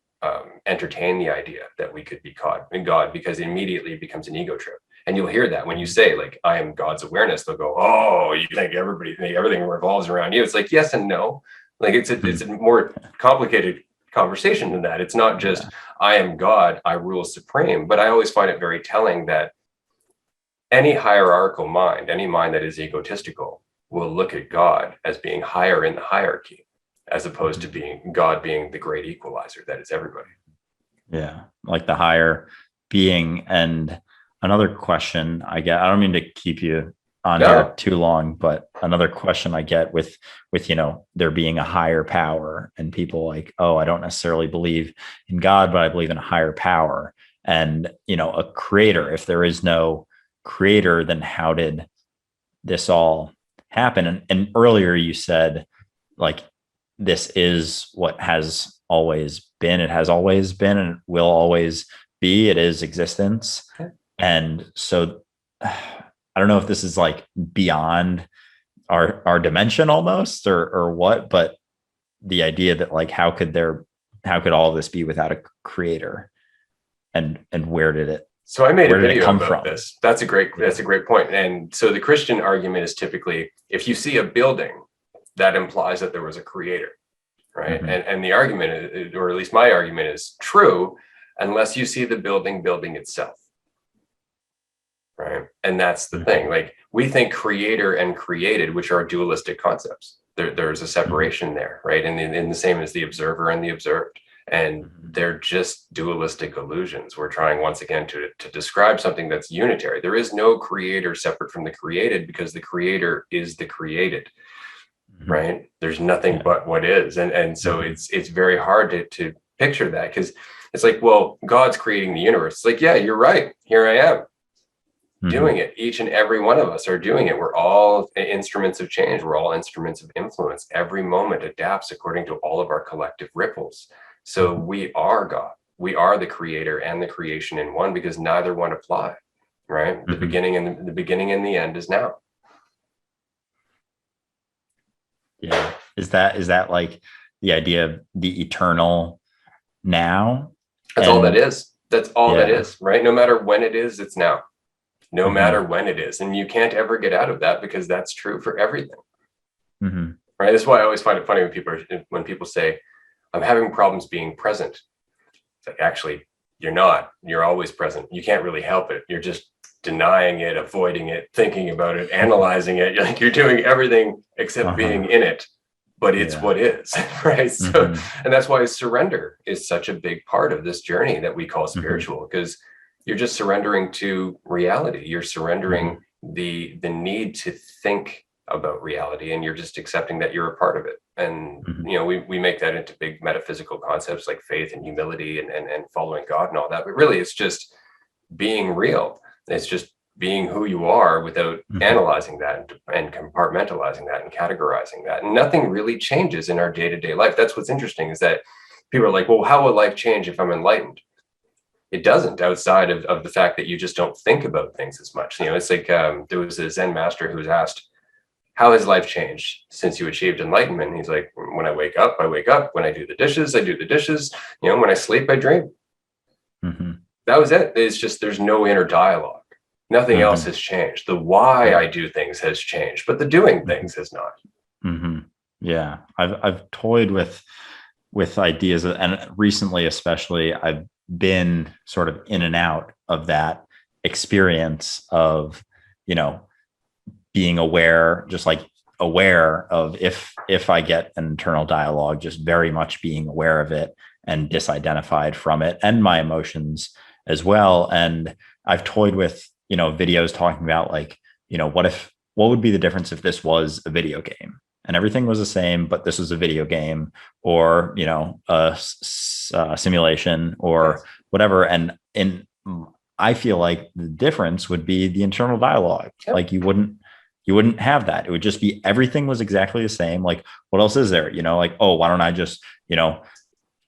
entertain the idea that we could be caught in God, because it immediately becomes an ego trip. And you'll hear that when you say, like, I am God's awareness, they'll go, oh, you think everything revolves around you. It's like, yes and no. Like, it's a more complicated conversation than that. It's not just, I am God, I rule supreme. But I always find it very telling that any hierarchical mind, any mind that is egotistical, will look at God as being higher in the hierarchy, as opposed to being God being the great equalizer that is everybody. Yeah, like the higher being. And another question I get, I don't mean to keep you on here too long, but another question I get with there being a higher power, and people like, oh, I don't necessarily believe in God, but I believe in a higher power and, a creator. If there is no creator, then how did this all happen? And earlier you said, like, this is what has always been. It has always been and it will always be. It is existence. Okay. And so I don't know if this is like beyond our dimension almost or what, but the idea that, like, how could all of this be without a creator, and where did it? So I made a video about this. That's a great point. And so the Christian argument is typically, if you see a building, that implies that there was a creator, right? And the argument, or at least my argument, is true unless you see the building itself, right? And that's the thing. Like, we think creator and created, which are dualistic concepts. There's a separation there, right? And in the same as the observer and the observed. And they're just dualistic illusions. We're trying once again to describe something that's unitary. There is no creator separate from the created, because the creator is the created, right? There's nothing but what is. And so it's very hard to picture that, because it's like, well, God's creating the universe. It's like, yeah, you're right. Here I am doing it. Each and every one of us are doing it. We're all instruments of change. We're all instruments of influence. Every moment adapts according to all of our collective ripples. So we are God. We are the creator and the creation in one, because neither one apply, right? The beginning and the end is now. Yeah. Is that like the idea of the eternal now? That's all that is. That's all that is, right? No matter when it is, it's now. No matter when it is. And you can't ever get out of that, because that's true for everything. Right? That's why I always find it funny when people say, I'm having problems being present. It's like, actually, you're not. You're always present. You can't really help it. You're just denying it, avoiding it, thinking about it, analyzing it. You're doing everything except being in it, but it's what is, right? So, and that's why surrender is such a big part of this journey that we call spiritual, because you're just surrendering to reality. You're surrendering the need to think about reality, and you're just accepting that you're a part of it. And we make that into big metaphysical concepts like faith and humility and following God and all that, but really it's just being real. It's just being who you are without analyzing that and compartmentalizing that and categorizing that. And nothing really changes in our day-to-day life. That's what's interesting, is that people are like, well, how will life change if I'm enlightened? It doesn't, outside of the fact that you just don't think about things as much. It's like there was a Zen master who was asked, how has life changed since you achieved enlightenment? And he's like, when I wake up, I wake up. When I do the dishes, I do the dishes. When I sleep, I dream. That was it. It's just, there's no inner dialogue. Nothing else has changed. The why I do things has changed, but the doing things has not. Yeah. I've toyed with ideas, and recently, especially, I've been sort of in and out of that experience of, being aware, just like aware of if I get an internal dialogue, just very much being aware of it and disidentified from it and my emotions as well. And I've toyed with, videos talking about, like, what would be the difference if this was a video game and everything was the same, but this was a video game, or, a simulation or whatever. And I feel like the difference would be the internal dialogue. Yep. Like you wouldn't have that. It would just be everything was exactly the same. Like, what else is there? Like, oh, why don't I just,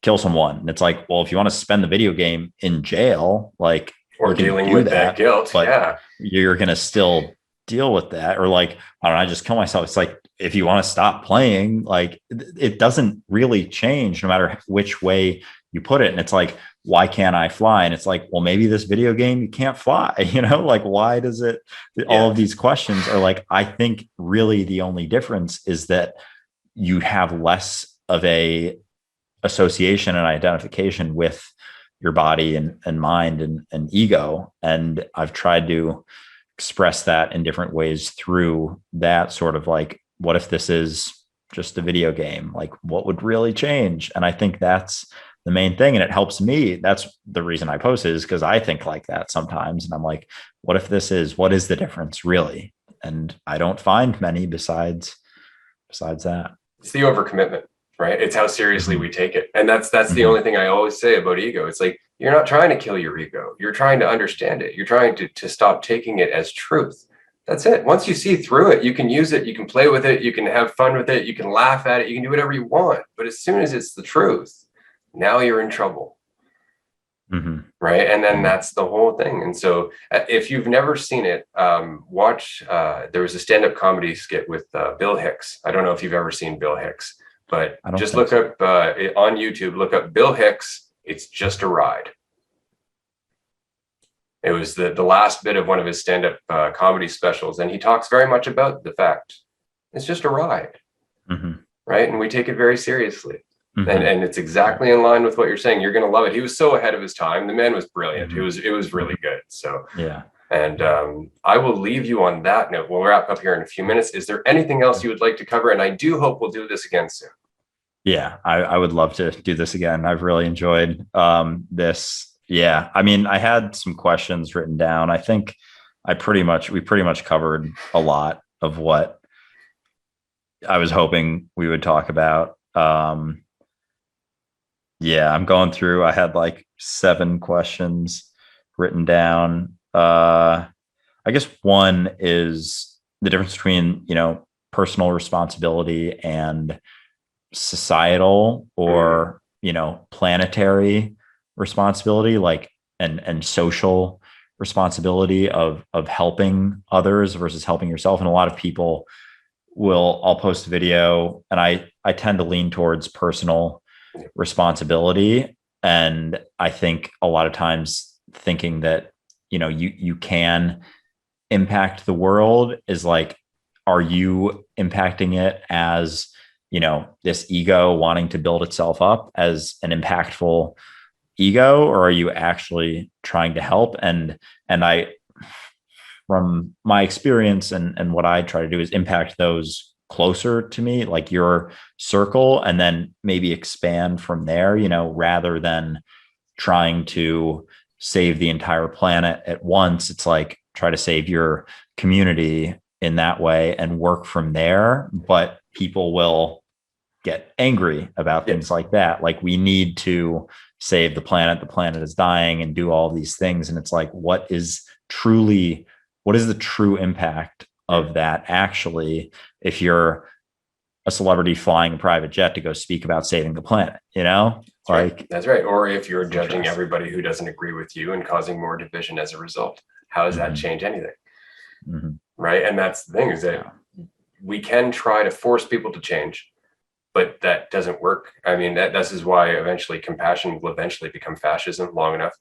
kill someone? And it's like, well, if you want to spend the video game in jail, like, Or you can dealing do with that guilt. but Yeah. you're gonna still deal with that. Or like, why don't I just kill myself? It's like, if you want to stop playing, like, it doesn't really change no matter which way you put it. And it's like, why can't I fly? And it's like, well, maybe this video game, you can't fly, like, why does it, all of these questions are like, I think really the only difference is that you have less of a association and identification with your body and mind and ego. And I've tried to express that in different ways through that sort of like, what if this is just a video game? Like, what would really change? And I think that's the main thing. And it helps me. That's the reason I post, is because I think like that sometimes. And I'm like, what if what is the difference really? And I don't find many besides that. It's the overcommitment, right? It's how seriously we take it. And that's the only thing I always say about ego. It's like, you're not trying to kill your ego. You're trying to understand it. You're trying to stop taking it as truth. That's it. Once you see through it, you can use it, you can play with it, you can have fun with it, you can laugh at it, you can do whatever you want. But as soon as it's the truth, now you're in trouble. Right. And then that's the whole thing. And so if you've never seen it, watch, there was a stand-up comedy skit with Bill Hicks. I don't know if you've ever seen Bill Hicks, but just look up on YouTube, look up Bill Hicks. It's Just a Ride. It was the last bit of one of his stand-up comedy specials. And he talks very much about the fact it's just a ride. Right. And we take it very seriously. And it's exactly in line with what you're saying. You're going to love it. He was so ahead of his time. The man was brilliant. It was really good. So, yeah. And I will leave you on that note. We'll wrap up here in a few minutes. Is there anything else you would like to cover? And I do hope we'll do this again soon. Yeah, I would love to do this again. I've really enjoyed this. Yeah. I mean, I had some questions written down. I think we pretty much covered a lot of what I was hoping we would talk about. Yeah, I'm going through. I had like 7 questions written down. I guess one is the difference between, personal responsibility and societal or, planetary responsibility, like, and social responsibility of helping others versus helping yourself. And a lot of people I'll post a video, and I tend to lean towards personal responsibility. And I think a lot of times thinking that, you can impact the world is like, are you impacting it as, this ego wanting to build itself up as an impactful ego, or are you actually trying to help? And I, from my experience and what I try to do is impact those closer to me, like your circle, and then maybe expand from there, rather than trying to save the entire planet at once. It's like, try to save your community in that way and work from there. But people will get angry about things like that. Like, we need to save the planet is dying, and do all these things. And it's like, what is the true impact of that actually, if you're a celebrity flying a private jet to go speak about saving the planet, That's right. Or if you're judging everybody who doesn't agree with you and causing more division as a result, how does that change anything? Right. And that's the thing, is that we can try to force people to change, but that doesn't work. I mean, this is why eventually compassion will eventually become fascism long enough.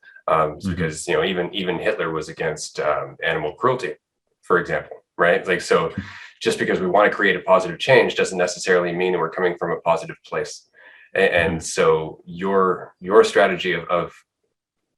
Because, even Hitler was against animal cruelty, for example. Right. Like, so just because we want to create a positive change doesn't necessarily mean that we're coming from a positive place. And so your strategy of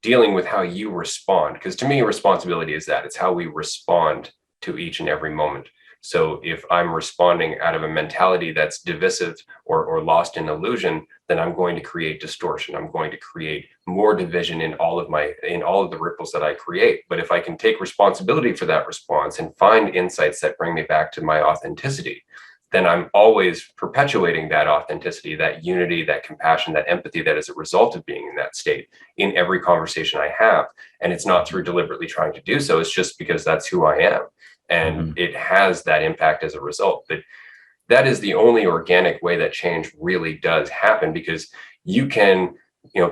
dealing with how you respond, because to me, responsibility is that it's how we respond to each and every moment. So if I'm responding out of a mentality that's divisive or lost in illusion, then I'm going to create distortion. I'm going to create more division in all of the ripples that I create. But if I can take responsibility for that response and find insights that bring me back to my authenticity, then I'm always perpetuating that authenticity, that unity, that compassion, that empathy that is a result of being in that state in every conversation I have. And it's not through deliberately trying to do so. It's just because that's who I am. And it has that impact as a result. But that is the only organic way that change really does happen, because you can,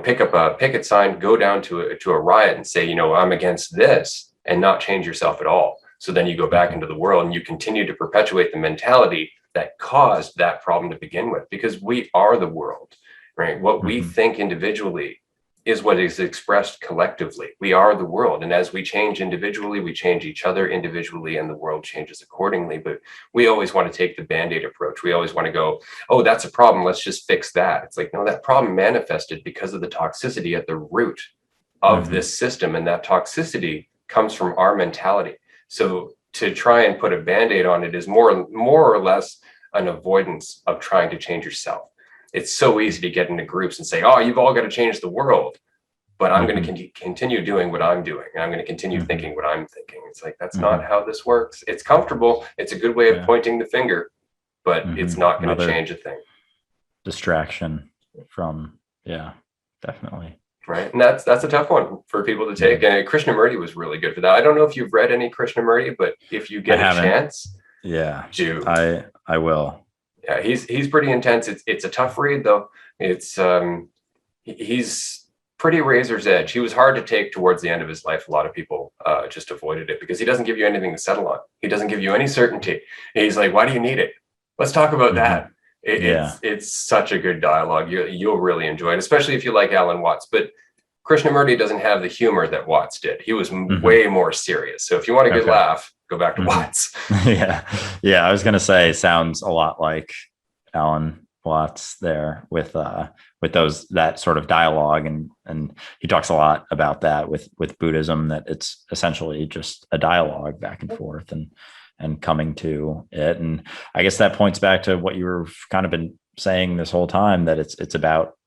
pick up a picket sign, go down to a riot and say, I'm against this, and not change yourself at all. So then you go back into the world and you continue to perpetuate the mentality that caused that problem to begin with, because we are the world, right? What we think individually is what is expressed collectively. We are the world. And as we change individually, we change each other individually, and the world changes accordingly. But we always want to take the Band-Aid approach. We always want to go, oh, that's a problem, let's just fix that. It's like, no, that problem manifested because of the toxicity at the root of this system. And that toxicity comes from our mentality. So to try and put a Band-Aid on it is more or less an avoidance of trying to change yourself. It's so easy to get into groups and say, oh, you've all got to change the world, but I'm going to continue doing what I'm doing. And I'm going to continue thinking what I'm thinking. It's like, that's not how this works. It's comfortable. It's a good way of pointing the finger, but it's not going to change a thing. Distraction from, definitely. Right. And that's a tough one for people to take. And Krishnamurti was really good for that. I don't know if you've read any Krishnamurti, but if you get a chance, do. I will. Yeah, he's pretty intense. It's a tough read though. It's he's pretty razor's edge. He was hard to take towards the end of his life. A lot of people just avoided it because he doesn't give you anything to settle on. He doesn't give you any certainty. He's like, why do you need it? Let's talk about that. It's such a good dialogue. You'll really enjoy it, especially if you like Alan Watts. But Krishnamurti doesn't have the humor that Watts did. He was way more serious. So if you want a good laugh, go back to Watts. Yeah. I was gonna say, sounds a lot like Alan Watts there with that sort of dialogue, and he talks a lot about that with Buddhism, that it's essentially just a dialogue back and forth and coming to it. And I guess that points back to what you were kind of been saying this whole time, that it's about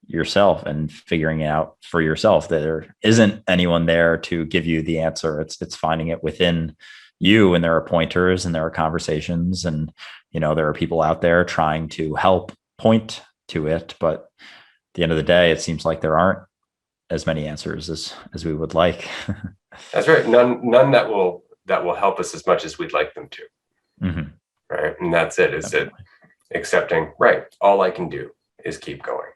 yourself and figuring out for yourself that there isn't anyone there to give you the answer. It's finding it within you, and there are pointers and there are conversations, and there are people out there trying to help point to it, but at the end of the day, it seems like there aren't as many answers as we would like. That's right. None that will help us as much as we'd like them to. Right. And that's it. Is it accepting, right, all I can do is keep going.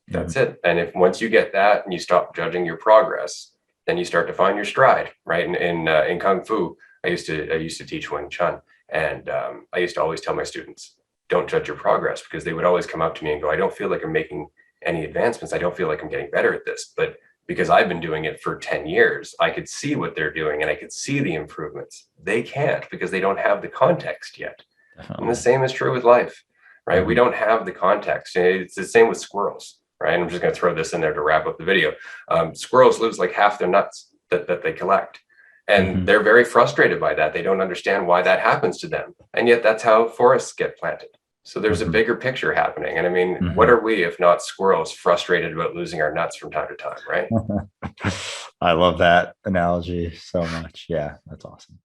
That's it. And if once you get that and you stop judging your progress, then you start to find your stride, right? In Kung Fu, I used to teach Wing Chun, and I used to always tell my students, don't judge your progress, because they would always come up to me and go, I don't feel like I'm making any advancements. I don't feel like I'm getting better at this. But because I've been doing it for 10 years, I could see what they're doing and I could see the improvements. They can't, because they don't have the context yet. And the same is true with life, right? We don't have the context. It's the same with squirrels, right? I'm just going to throw this in there to wrap up the video. Squirrels lose like half their nuts that they collect. And they're very frustrated by that. They don't understand why that happens to them. And yet that's how forests get planted. So there's a bigger picture happening. And I mean, what are we, if not squirrels, frustrated about losing our nuts from time to time, right? I love that analogy so much. Yeah, that's awesome.